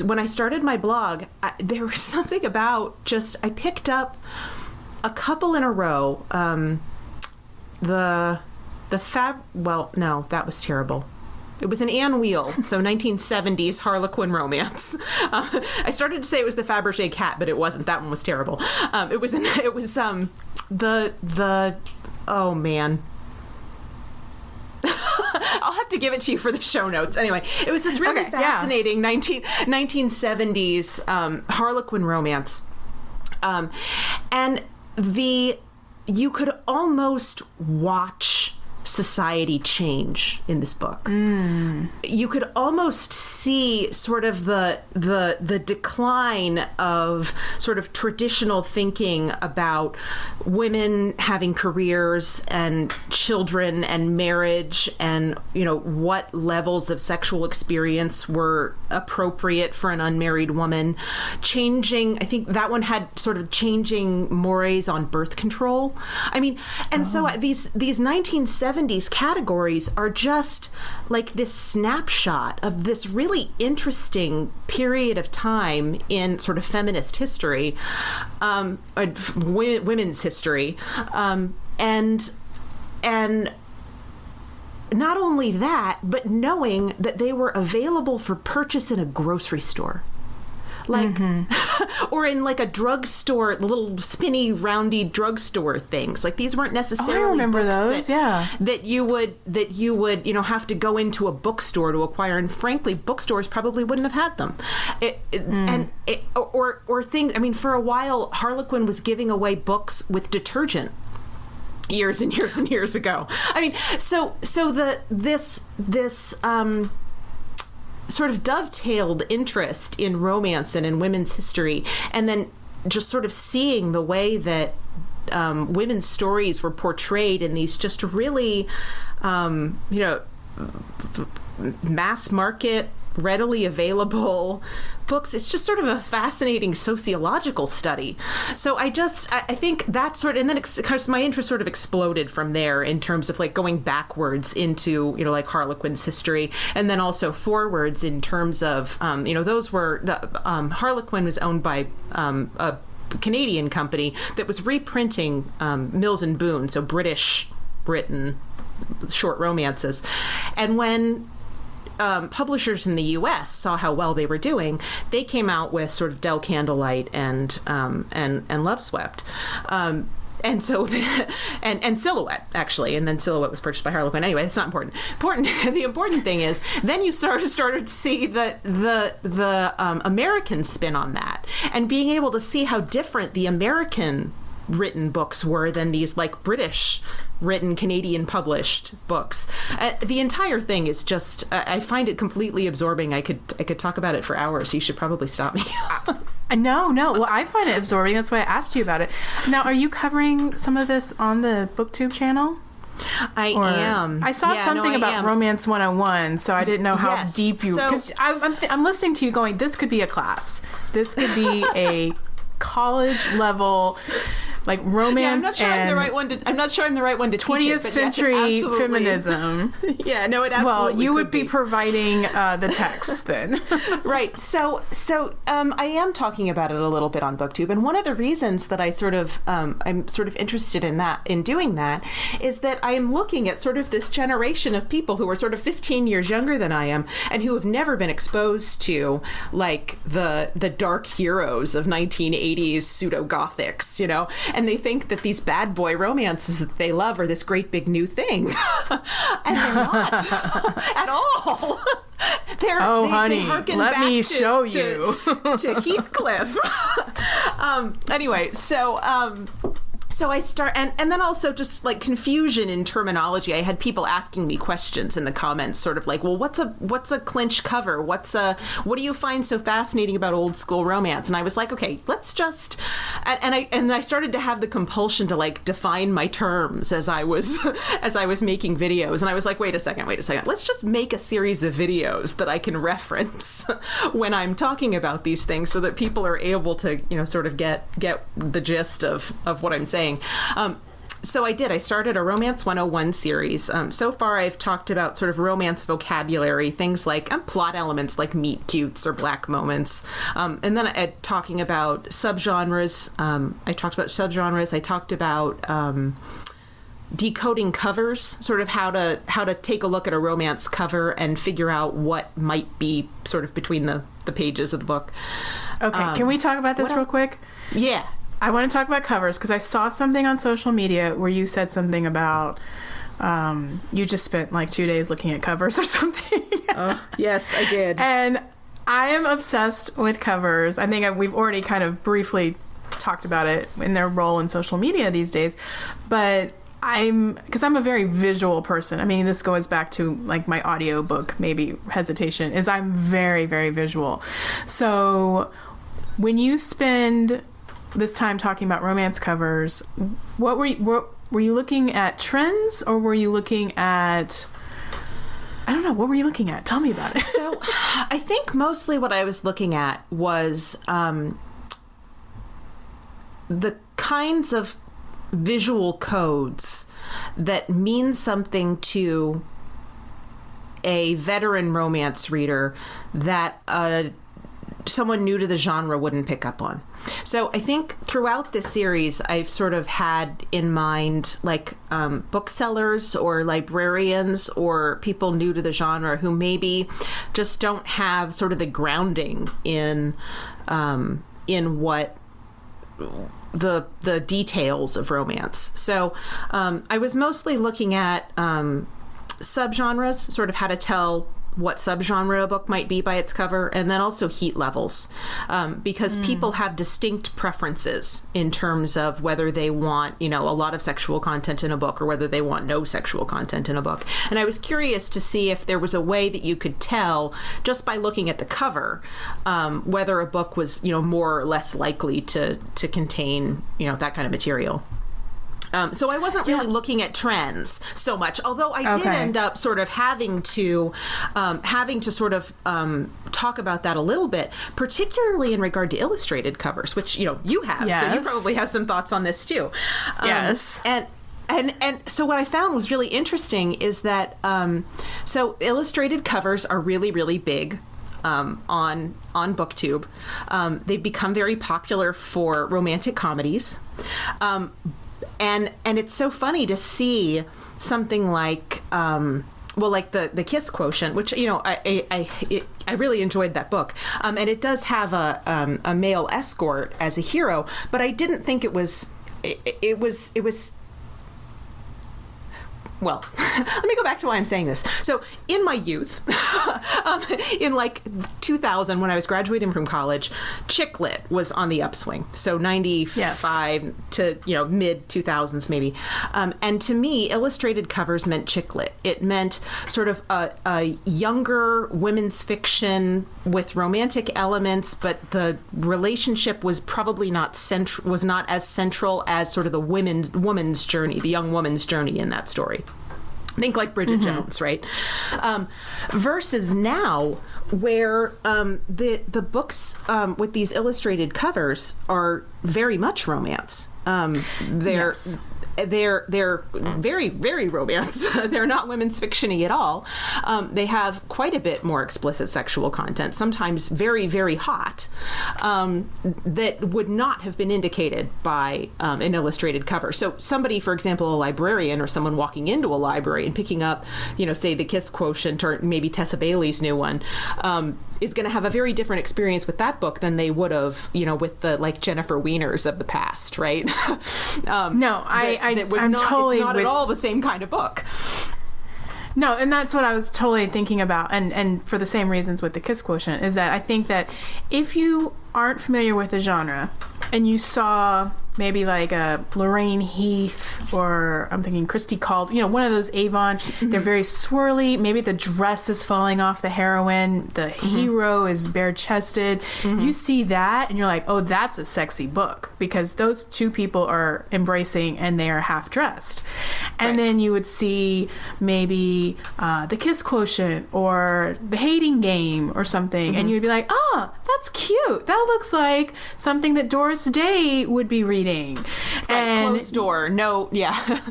when I started my blog, there was something about just I picked up a couple in a row. That was terrible. It was an Anne Wheel, so 1970s Harlequin romance. I started to say it was the Fabergé cat, but it wasn't. That one was terrible. Oh man. I'll have to give it to you for the show notes. Anyway, it was this really fascinating 1970s Harlequin romance. And you could almost watch society change in this book. You could almost see sort of the decline of sort of traditional thinking about women having careers and children and marriage and what levels of sexual experience were appropriate for an unmarried woman. Changing, I think that one had sort of changing mores on birth control. I mean, and so these 1970s categories are just like this snapshot of this really interesting period of time in sort of feminist history, women's history, and not only that, but knowing that they were available for purchase in a grocery store. like, or in like a drugstore, little spinny, roundy drugstore things. Like these weren't necessarily I remember books those, that you would have to go into a bookstore to acquire, and frankly, bookstores probably wouldn't have had them. Or things. I mean, for a while, Harlequin was giving away books with detergent. Years and years and years ago. I mean, so this sort of dovetailed interest in romance and in women's history, and then just sort of seeing the way that women's stories were portrayed in these just really, mass market, readily available books. It's just sort of a fascinating sociological study. So I think that sort of, and then because my interest sort of exploded from there in terms of like going backwards into, like Harlequin's history, and then also forwards in terms of, those were, Harlequin was owned by a Canadian company that was reprinting Mills and Boon, so British written short romances. And when publishers in the U.S. saw how well they were doing, they came out with sort of Del Candlelight and Love Swept. And so, and Silhouette, actually, and then Silhouette was purchased by Harlequin. Anyway, it's not important. The important thing is, then you started to see the American spin on that, and being able to see how different the American written books were than these like British written, Canadian published books. The entire thing is just, I find it completely absorbing. I could talk about it for hours. You should probably stop me. No. Well, I find it absorbing. That's why I asked you about it. Now, are you covering some of this on the BookTube channel? I am. I saw something about Romance 101, so I didn't know how deep you... Because I'm listening to you going, this could be a class. This could be a college level... like romance. Yeah, I'm not sure I'm the right one to teach it. 20th century feminism. Yeah, no, it absolutely. Well, you would be providing the text then. Right. So I am talking about it a little bit on BookTube, and one of the reasons that I'm sort of interested in doing that is that I am looking at sort of this generation of people who are sort of 15 years younger than I am, and who have never been exposed to like the dark heroes of 1980s pseudo gothics, and they think that these bad boy romances that they love are this great big new thing. And they're not at all. Honey, let me show you. To Heathcliff. Anyway, so I start, and then also just like confusion in terminology. I had people asking me questions in the comments, sort of like, well, what's a clinch cover? What do you find so fascinating about old school romance? And I was like, okay, let's just, and I started to have the compulsion to like define my terms as I was making videos. And I was like, wait a second, let's just make a series of videos that I can reference when I'm talking about these things, so that people are able to, sort of get the gist of what I'm saying. So I did. I started a Romance 101 series. So far, I've talked about sort of romance vocabulary, things like plot elements like meet cutes or black moments. And then talking about subgenres. I talked about subgenres. I talked about decoding covers, sort of how to take a look at a romance cover and figure out what might be sort of between the pages of the book. Okay, can we talk about this real quick? Yeah. I want to talk about covers because I saw something on social media where you said something about you just spent like 2 days looking at covers or something. Yes, I did. And I am obsessed with covers. I think we've already kind of briefly talked about it in their role in social media these days. But because I'm a very visual person. I mean, this goes back to like my audiobook, maybe hesitation, is I'm very, very visual. So when you spend this time talking about romance covers, what were you looking at trends, or were you looking at, I don't know, what were you looking at? Tell me about it. So I think mostly what I was looking at was the kinds of visual codes that mean something to a veteran romance reader that a someone new to the genre wouldn't pick up on. So I think throughout this series, I've sort of had in mind like booksellers or librarians or people new to the genre who maybe just don't have sort of the grounding in what the details of romance. So I was mostly looking at subgenres, sort of how to tell what subgenre a book might be by its cover, and then also heat levels, because people have distinct preferences in terms of whether they want, a lot of sexual content in a book or whether they want no sexual content in a book. And I was curious to see if there was a way that you could tell just by looking at the cover whether a book was, more or less likely to contain, that kind of material. So I wasn't really looking at trends so much, although I did end up sort of having to sort of talk about that a little bit, particularly in regard to illustrated covers, which, you have. Yes. So you probably have some thoughts on this too. Yes. And so what I found was really interesting is that so illustrated covers are really, really big on BookTube. They've become very popular for romantic comedies. And it's so funny to see something like, like the Kiss Quotient, which, I really enjoyed that book. And it does have a male escort as a hero, but I didn't think it was. Well, let me go back to why I'm saying this. So in my youth, in like 2000, when I was graduating from college, chick lit was on the upswing. So 95 to, mid 2000s maybe. And to me, illustrated covers meant chick lit. It meant sort of a younger women's fiction with romantic elements, but the relationship was probably not as central as sort of the woman's journey, the young woman's journey in that story. Think like Bridget Jones, right? Versus now, where the books with these illustrated covers are very much romance. They're very, very romance. They're not women's fiction-y at all. They have quite a bit more explicit sexual content, sometimes very, very hot, that would not have been indicated by an illustrated cover. So somebody, for example, a librarian or someone walking into a library and picking up, say the Kiss Quotient or maybe Tessa Bailey's new one, is going to have a very different experience with that book than they would have, with the like Jennifer Wieners of the past, right? I'm totally it's not at all the same kind of book. No, and that's what I was totally thinking about, and for the same reasons with the Kiss Quotient, is that I think that if you aren't familiar with the genre and you saw maybe like a Lorraine Heath, or I'm thinking Christy Cald, one of those Avon, they're very swirly, maybe the dress is falling off the heroine, the hero is bare-chested, you see that and you're like, oh, that's a sexy book, because those two people are embracing and they are half-dressed. And then you would see maybe the Kiss Quotient or the Hating Game or something, and you'd be like, that's cute, that looks like something that Doris Day would be reading. And closed door, no, right.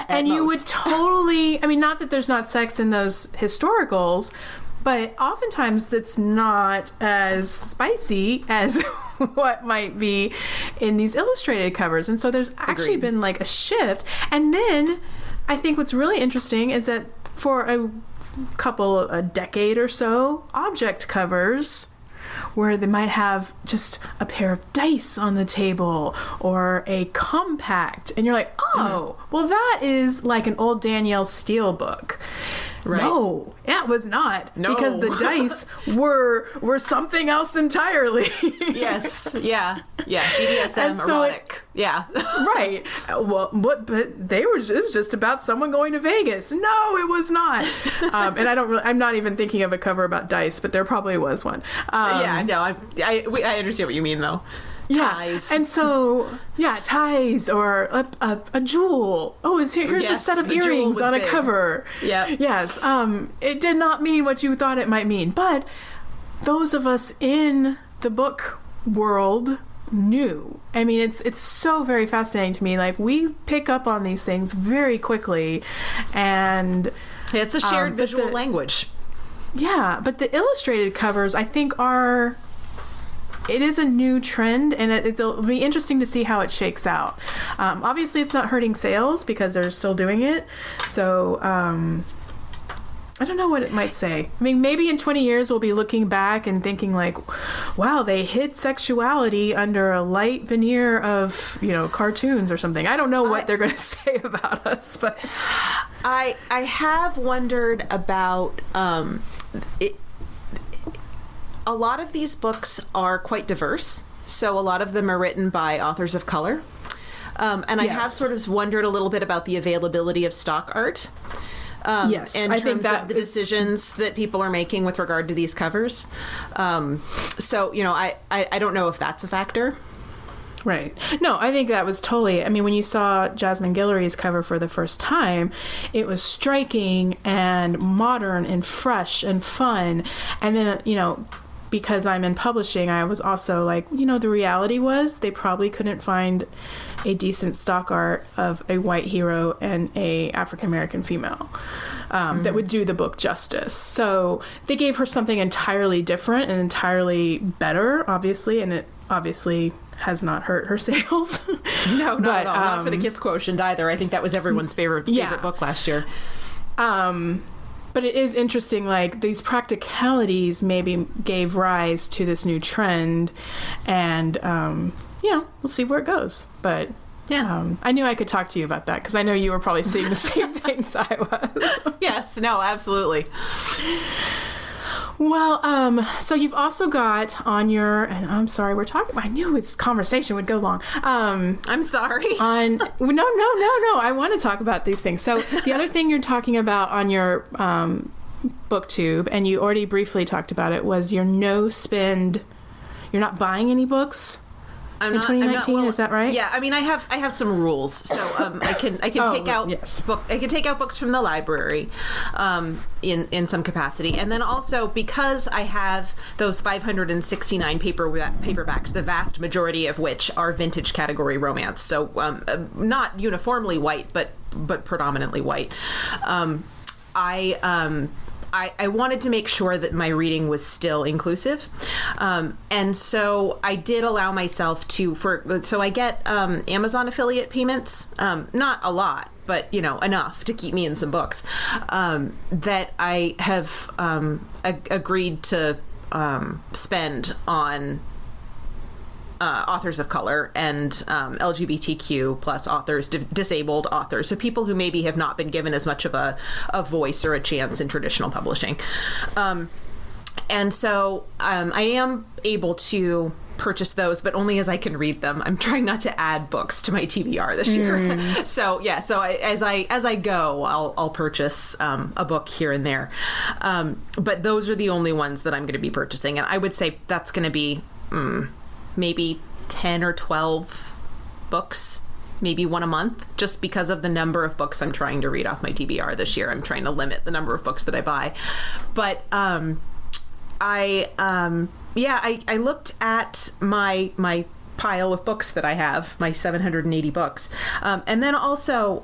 And you would totally, not that there's not sex in those historicals, but oftentimes that's not as spicy as what might be in these illustrated covers. And so there's actually been like a shift. And then I think what's really interesting is that for a decade or so, object covers, where they might have just a pair of dice on the table or a compact, and you're like, well, that is like an old Danielle Steele book. Right. No, it was not. No. Because the dice were something else entirely. Yes. Yeah. BDSM, erotic. Right. Well, but it was just about someone going to Vegas. No, it was not. And I'm not even thinking of a cover about dice, but there probably was one. I understand what you mean, though. Ties. And so, ties or a jewel. Oh, here's a set of earrings on a cover. Yeah. Yes. It did not mean what you thought it might mean, but those of us in the book world knew. It's so very fascinating to me. Like, we pick up on these things very quickly, and it's a shared visual language. Yeah, but the illustrated covers, I think, it is a new trend, and it'll be interesting to see how it shakes out. Obviously, it's not hurting sales because they're still doing it. So, I don't know what it might say. I mean, maybe in 20 years, we'll be looking back and thinking like, wow, they hid sexuality under a light veneer of, cartoons or something. I don't know what they're going to say about us, but I have wondered about it. A lot of these books are quite diverse, so a lot of them are written by authors of color. And I have sort of wondered a little bit about the availability of stock art. Yes, in terms of the decisions that people are making with regard to these covers. So, I don't know if that's a factor. Right. No, I think that was totally... I mean, when you saw Jasmine Guillory's cover for the first time, it was striking and modern and fresh and fun. And then, because I'm in publishing, I was also like, the reality was they probably couldn't find a decent stock art of a white hero and a African-American female that would do the book justice. So they gave her something entirely different and entirely better, obviously, and it obviously has not hurt her sales. No, not at all. Not for the Kiss Quotient either. I think that was everyone's favorite book last year. But it is interesting, like, these practicalities maybe gave rise to this new trend, and, we'll see where it goes. But, I knew I could talk to you about that, because I know you were probably seeing the same things I was. Yes, no, absolutely. Well, so you've also got on your, and I'm sorry, I knew this conversation would go long. I'm sorry. No, I want to talk about these things. So the other thing you're talking about on your BookTube, and you already briefly talked about it, was your no spend, you're not buying any books? In 2019, is that right? Yeah, I mean, I have some rules, so I can take out I can take out books from the library, in some capacity, and then also because I have those 569 paperbacks, the vast majority of which are vintage category romance, so not uniformly white, but predominantly white. I wanted to make sure that my reading was still inclusive. And so I did allow myself so I get Amazon affiliate payments, not a lot, but, enough to keep me in some books, that I have agreed to spend on authors of color and LGBTQ plus authors, disabled authors, so people who maybe have not been given as much of a voice or a chance in traditional publishing. And so I am able to purchase those, but only as I can read them. I'm trying not to add books to my TBR this year. So as I go, I'll purchase a book here and there. But those are the only ones that I'm going to be purchasing. And I would say that's going to be maybe 10 or 12 books, maybe one a month, just because of the number of books I'm trying to read off my TBR this year. I'm trying to limit the number of books that I buy. But I looked at my pile of books that I have, my 780 books. And then also,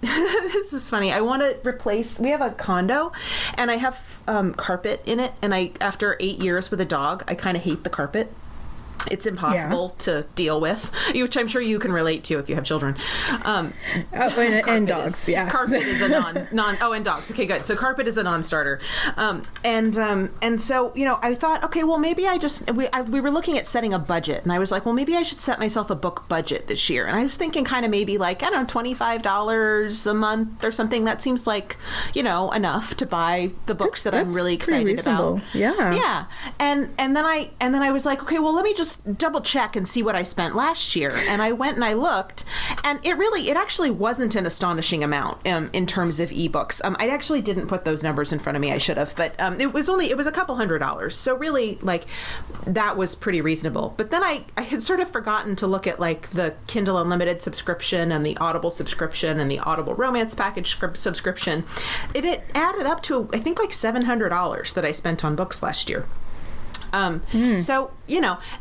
this is funny. I want to replace, we have a condo and I have carpet in it. And after 8 years with a dog, I kind of hate the carpet. It's impossible to deal with, which I'm sure you can relate to if you have children. And dogs, Carpet is a and dogs. Okay, good. So carpet is a non-starter. And so, I thought, okay, well, maybe we were looking at setting a budget, and I was like, well, maybe I should set myself a book budget this year. And I was thinking kind of maybe like, I don't know, $25 a month or something. That seems like, enough to buy the books that I'm really excited about. Yeah. Yeah. And then I was like, okay, well, let me just double check and see what I spent last year. And I went and I looked, and it actually wasn't an astonishing amount in terms of ebooks. I actually didn't put those numbers in front of me. I should have, but it was a couple $100. So really, like, that was pretty reasonable. But then I had sort of forgotten to look at like the Kindle Unlimited subscription and the Audible subscription and the Audible Romance Package subscription. It added up to, I think, like $700 that I spent on books last year. So,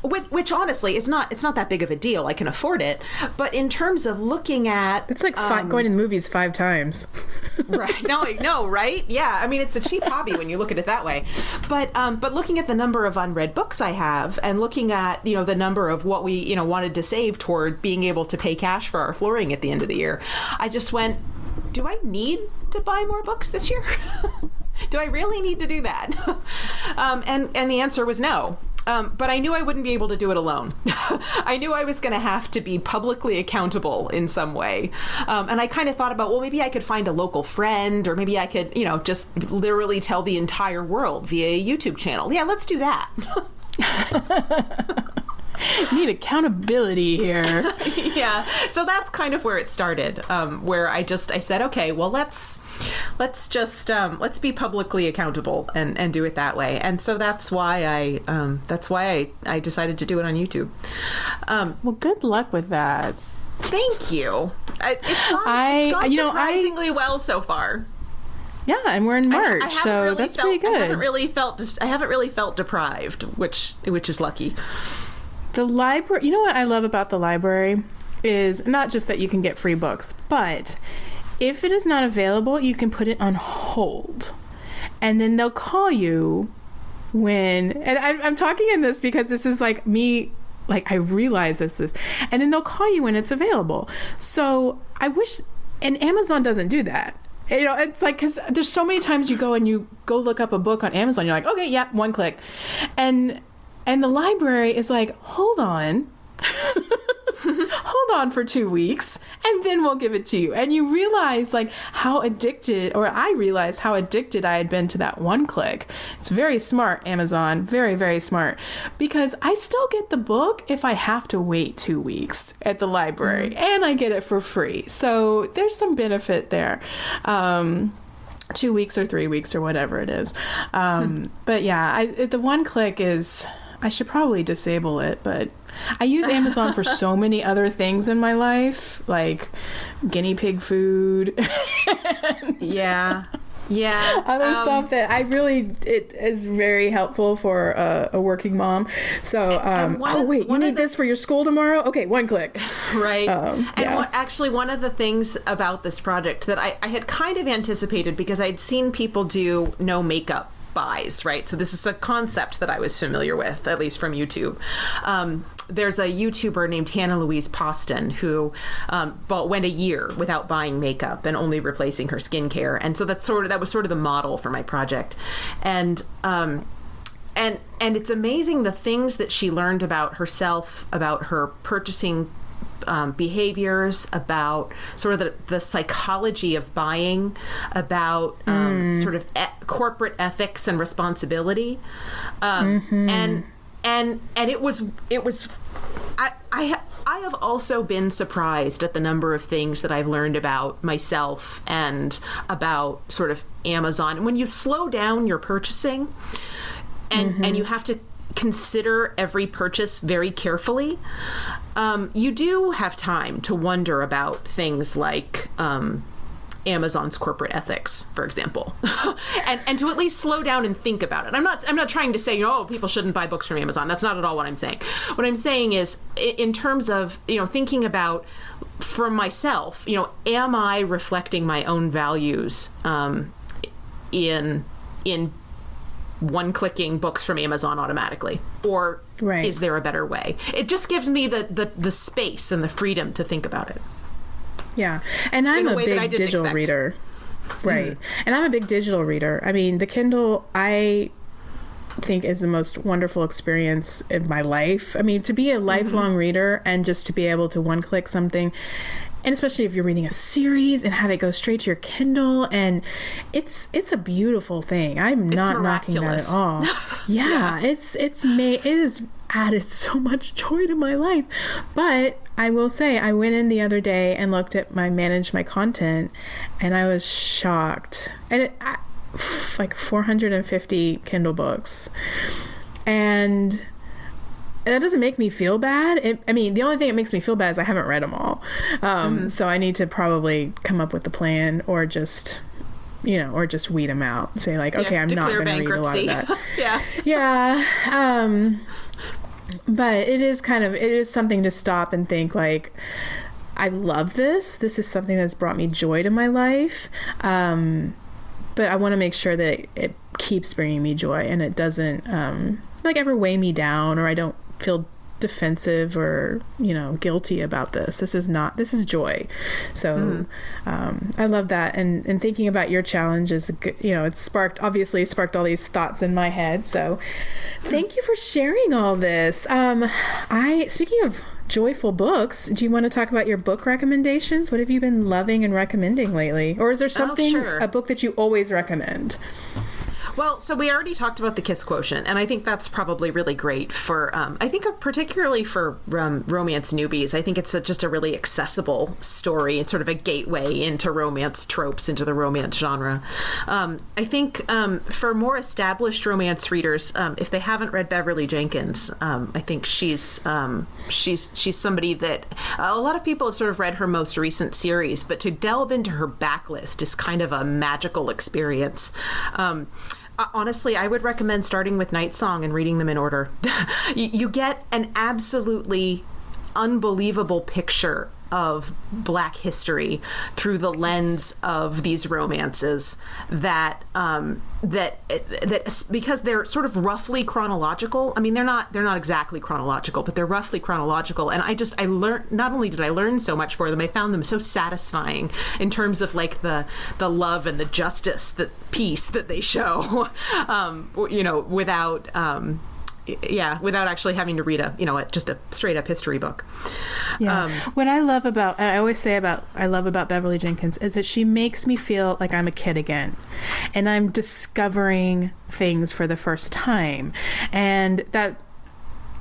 which honestly, it's not that big of a deal. I can afford it. But in terms of looking at... It's like going to the movies 5 times. Right. No, right? Yeah. I mean, it's a cheap hobby when you look at it that way. But looking at the number of unread books I have and looking at, the number of what we, wanted to save toward being able to pay cash for our flooring at the end of the year, I just went, do I need to buy more books this year? Do I really need to do that? And the answer was no. But I knew I wouldn't be able to do it alone. I knew I was going to have to be publicly accountable in some way. And I kind of thought about, well, maybe I could find a local friend, or maybe I could, just literally tell the entire world via a YouTube channel. Yeah, let's do that. Need accountability here. Yeah. So that's kind of where it started, where I said, okay, well, let's be publicly accountable and do it that way. And so that's why I decided to do it on YouTube. Well, good luck with that. Thank you. It's gone surprisingly well so far. Yeah, and we're in March, so that's pretty good. I haven't really felt deprived, which is lucky. The library, you know what I love about the library is not just that you can get free books, but if it is not available, you can put it on hold. And then they'll call you when, and I'm talking in this because this is like me, like I realize this is, and then they'll call you when it's available. So I wish, and Amazon doesn't do that. It's like, because there's so many times you go look up a book on Amazon, you're like, okay, yeah, one click. And the library is like, hold on. Hold on for 2 weeks, and then we'll give it to you. And you realize I realized how addicted I had been to that one click. It's very smart, Amazon. Very, very smart. Because I still get the book if I have to wait 2 weeks at the library, and I get it for free. So there's some benefit there. 2 weeks or 3 weeks or whatever it is. But yeah, the one click is... I should probably disable it, but I use Amazon for so many other things in my life, like guinea pig food. Yeah. Other stuff that it is very helpful for a working mom. So, you need this for your school tomorrow? Okay, one click. Right. One of the things about this project that I had kind of anticipated, because I'd seen people do no makeup buys, right? So this is a concept that I was familiar with, at least from YouTube. There's a YouTuber named Hannah Louise Poston who went a year without buying makeup and only replacing her skincare, and so that was sort of the model for my project. And it's amazing the things that she learned about herself, about her purchasing behaviors, about sort of the psychology of buying, about sort of corporate ethics and responsibility, and it was I have also been surprised at the number of things that I've learned about myself and about sort of Amazon. When you slow down your purchasing and you have to consider every purchase very carefully, you do have time to wonder about things like Amazon's corporate ethics, for example, and to at least slow down and think about it. I'm not trying to say, people shouldn't buy books from Amazon. That's not at all what I'm saying. What I'm saying is, in terms of thinking about for myself, am I reflecting my own values in one-clicking books from Amazon automatically, or is there a better way? It just gives me the space and the freedom to think about it. Yeah, and I'm a big digital reader. Right. And I'm a big digital reader. I mean, the Kindle, I think, is the most wonderful experience in my life. I mean, to be a lifelong reader and just to be able to one-click something, and especially if you're reading a series and have it go straight to your Kindle, and it's a beautiful thing. I'm not knocking that at all. Yeah. It has added so much joy to my life. But I will say, I went in the other day and looked at managed my content, and I was shocked. And like 450 Kindle books, and that doesn't make me feel bad. The only thing that makes me feel bad is I haven't read them all. So I need to probably come up with a plan, or just or just weed them out. Say like, okay, I'm not going to read a lot of that. Yeah. But it is something to stop and think like, I love this. This is something that's brought me joy to my life. But I want to make sure that it keeps bringing me joy and it doesn't ever weigh me down, or I don't feel defensive or guilty about this. This is joy. So I love that, and thinking about your challenge is it sparked all these thoughts in my head. So thank you for sharing all this. Speaking of joyful books, do you want to talk about your book recommendations? What have you been loving and recommending lately, or is there something a book that you always recommend? Well, so we already talked about the Kiss Quotient, and I think that's probably really great for, particularly for romance newbies. I think it's just a really accessible story. It's sort of a gateway into romance tropes, into the romance genre. I think for more established romance readers, if they haven't read Beverly Jenkins, I think she's somebody that a lot of people have sort of read her most recent series, but to delve into her backlist is kind of a magical experience. Honestly, I would recommend starting with Night Song and reading them in order. You get an absolutely unbelievable picture of Black history through the lens of these romances that because they're sort of roughly chronological. I mean, they're not exactly chronological, but they're roughly chronological. And I learned, not only did I learn so much for them, I found them so satisfying in terms of like the love and the justice, the peace that they show, without actually having to read just a straight up history book. Yeah. What I love about Beverly Jenkins is that she makes me feel like I'm a kid again, and I'm discovering things for the first time, and that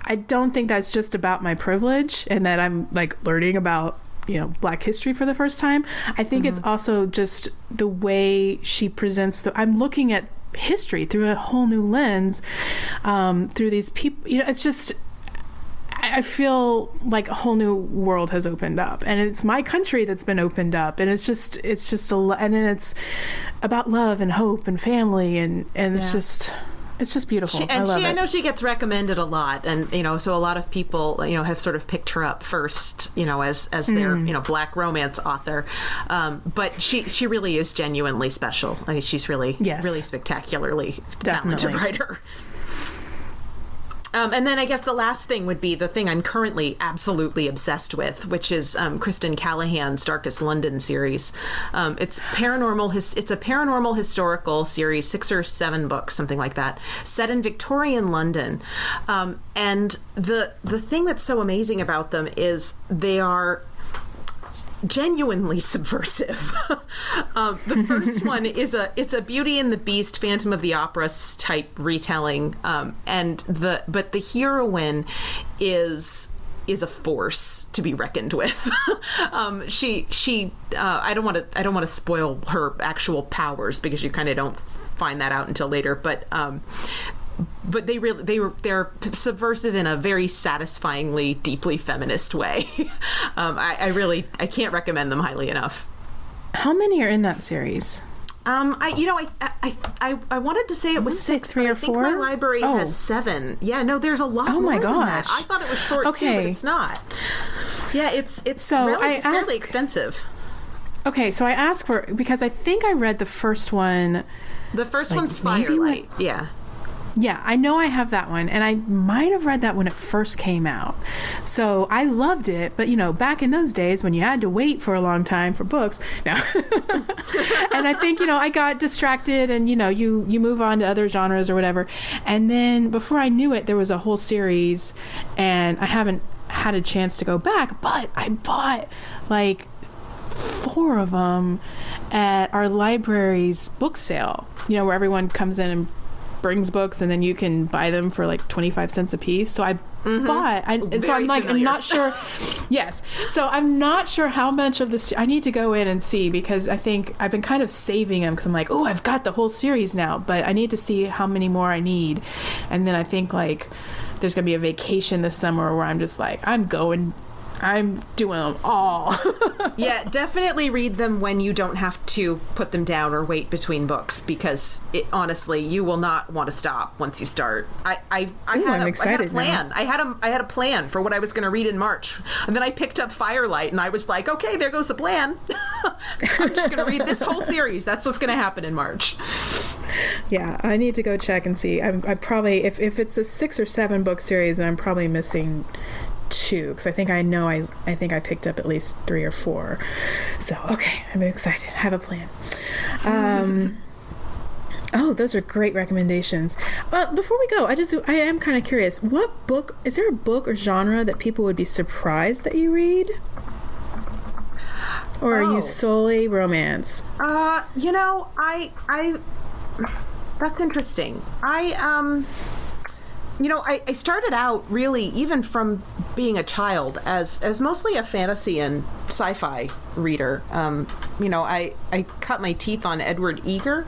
I don't think that's just about my privilege and that I'm like learning about Black history for the first time. I think it's also just the way she presents I'm looking at history through a whole new lens, through these people. It's just, I feel like a whole new world has opened up, and it's my country that's been opened up, and it's just and then it's about love and hope and family, and it's just beautiful. I know she gets recommended a lot, and so a lot of people have sort of picked her up first, as their Black romance author. But she really is genuinely special. I mean, she's really spectacularly talented writer. And then I guess the last thing would be the thing I'm currently absolutely obsessed with, which is Kristen Callahan's Darkest London series. It's a paranormal historical series, 6 or 7 books, something like that, set in Victorian London. And the thing that's so amazing about them is they are genuinely subversive. The first one is it's a Beauty and the Beast, Phantom of the Opera type retelling, but the heroine is a force to be reckoned with. I don't want to spoil her actual powers because you kind of don't find that out until later, but they're subversive in a very satisfyingly deeply feminist way. I can't recommend them highly enough. How many are in that series? I wanted to say it was 6, 3 or 4. I think my library has 7. Yeah, no, there's a lot more than that. I thought it was short too, but it's not. Yeah, it's fairly extensive. Okay, so I asked because I think I read the first one. The first one's Firelight. Yeah. Yeah, I know I have that one, and I might have read that when it first came out. So I loved it, but back in those days when you had to wait for a long time for books, no. And I think I got distracted, and you move on to other genres or whatever. And then before I knew it, there was a whole series, and I haven't had a chance to go back, but I bought like 4 of them at our library's book sale, where everyone comes in and brings books, and then you can buy them for like 25 cents a piece. So I bought, so I'm like, I'm not sure. Yes. So I'm not sure how much of this I need to go in and see, because I think I've been kind of saving them, because I'm like, oh, I've got the whole series now, but I need to see how many more I need. And then I think like there's going to be a vacation this summer where I'm just like, I'm going I'm doing them all. Yeah, definitely read them when you don't have to put them down or wait between books, because honestly, you will not want to stop once you start. I had a plan. I had a plan for what I was going to read in March, and then I picked up Firelight, and I was like, okay, there goes the plan. I'm just going to read this whole series. That's what's going to happen in March. Yeah, I need to go check and see. I probably, if it's a 6 or 7 book series, then I'm probably missing 2, because I think I picked up at least 3 or 4. So okay, I'm excited. I have a plan. Oh, those are great recommendations. Before we go, I am kind of curious. What book is there? A book or genre that people would be surprised that you read, or are you solely romance? That's interesting. I started out really, even from being a child, as mostly a fantasy and sci-fi reader. I cut my teeth on Edward Eger.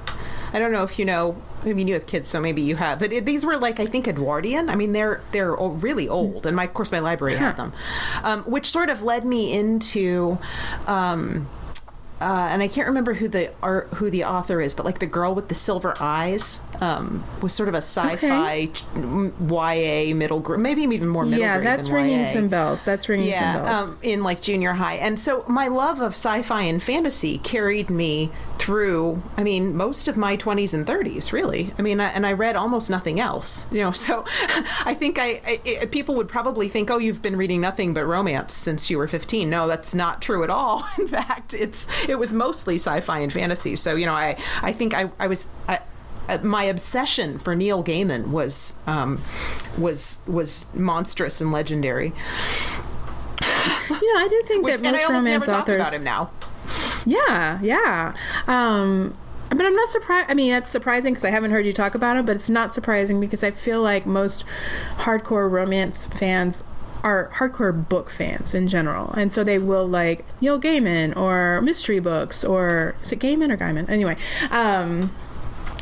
I don't know if you know. I mean, you have kids, so maybe you have. But these were I think Edwardian. I mean, they're really old, and of course my library had them, which sort of led me into. And I can't remember who the author is, but The Girl with the Silver Eyes was sort of a sci-fi YA middle grade, maybe even more middle grade. Yeah, that's ringing some bells. In junior high. And so my love of sci-fi and fantasy carried me through, most of my 20s and 30s, really. And I read almost nothing else, so I think people would probably think, oh, you've been reading nothing but romance since you were 15. No, that's not true at all. In fact, it was mostly sci-fi and fantasy. So, I think I was my obsession for Neil Gaiman was monstrous and legendary. I do think that most romance authors. Talk about him now. Yeah. But I'm not surprised. That's surprising because I haven't heard you talk about him, but it's not surprising because I feel like most hardcore romance fans are hardcore book fans in general, and so they will like Neil Gaiman or mystery books, or is it Gaiman or Gaiman? Anyway,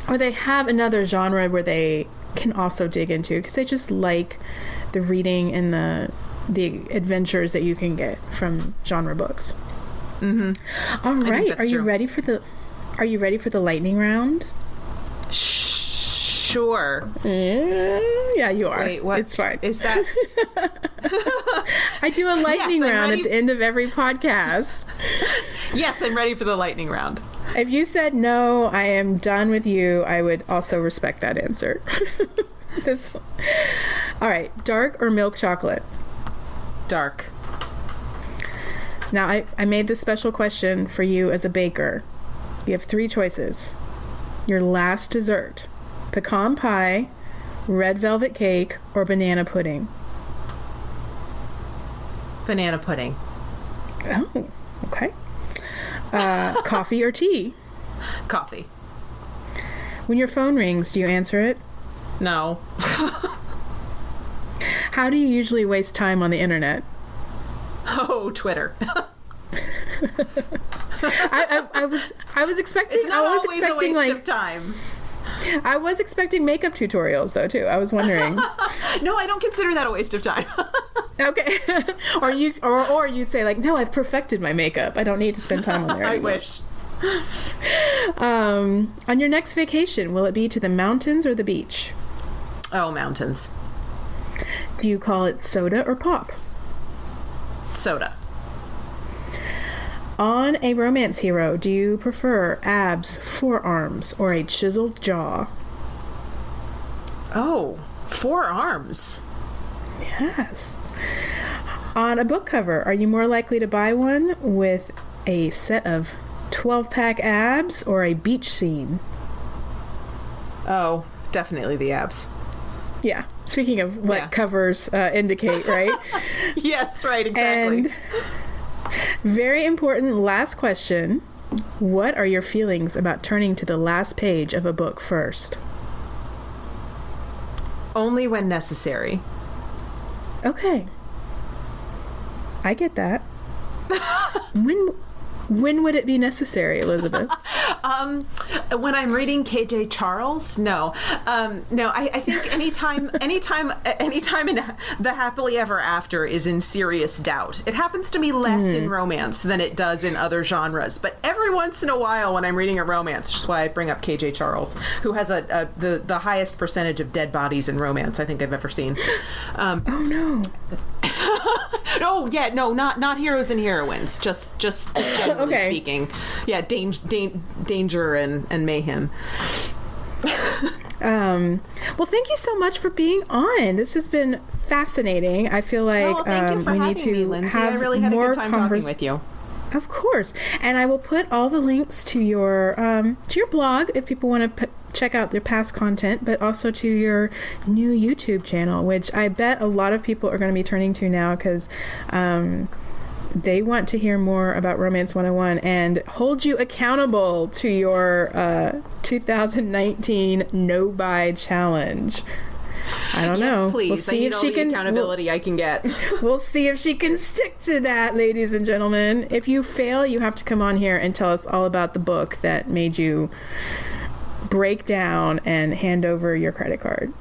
or they have another genre where they can also dig into because they just like the reading and the adventures that you can get from genre books. Mm-hmm. All right, are you ready for the lightning round? Sure. Yeah, you are. Wait, what? It's fine. Is that? I do a lightning round at the end of every podcast. Yes, I'm ready for the lightning round. If you said no, I am done with you, I would also respect that answer. All right. Dark or milk chocolate? Dark. Now, I made this special question for you as a baker. You have 3 choices. Your last dessert: pecan pie, red velvet cake, or banana pudding? Banana pudding. Oh, okay. Coffee or tea? Coffee. When your phone rings, do you answer it? No. How do you usually waste time on the internet? Oh, Twitter. I was expecting. It's not always a waste of time. I was expecting makeup tutorials though too. I was wondering. No, I don't consider that a waste of time. Okay. or you say no, I've perfected my makeup. I don't need to spend time on there anymore. I wish. On your next vacation, will it be to the mountains or the beach? Oh, mountains. Do you call it soda or pop? Soda. On a romance hero, do you prefer abs, forearms, or a chiseled jaw? Oh, forearms. Yes. On a book cover, are you more likely to buy one with a set of 12-pack abs or a beach scene? Oh, definitely the abs. Yeah. Speaking of what covers indicate, right? Yes, right, exactly. And very important last question. What are your feelings about turning to the last page of a book first? Only when necessary. Okay. I get that. When would it be necessary, Elisabeth? When I'm reading KJ Charles, no. No, I think anytime in the happily ever after is in serious doubt. It happens to me less in romance than it does in other genres, but every once in a while when I'm reading a romance, which is why I bring up KJ Charles, who has the highest percentage of dead bodies in romance I think I've ever seen. Oh no. Oh yeah, no, not heroes and heroines. Just generally speaking, yeah, danger and mayhem. Well, thank you so much for being on. This has been fascinating. I feel like thank you for we having need to me, Lindsay. have I really had a more good time talking with you. Of course, and I will put all the links to your blog if people want to check out their past content, but also to your new YouTube channel, which I bet a lot of people are going to be turning to now because they want to hear more about Romance 101 and hold you accountable to your 2019 No Buy Challenge. I don't know. Yes, please. We'll see if she can. Accountability I can get. We'll see if she can stick to that, ladies and gentlemen. If you fail, you have to come on here and tell us all about the book that made you break down and hand over your credit card.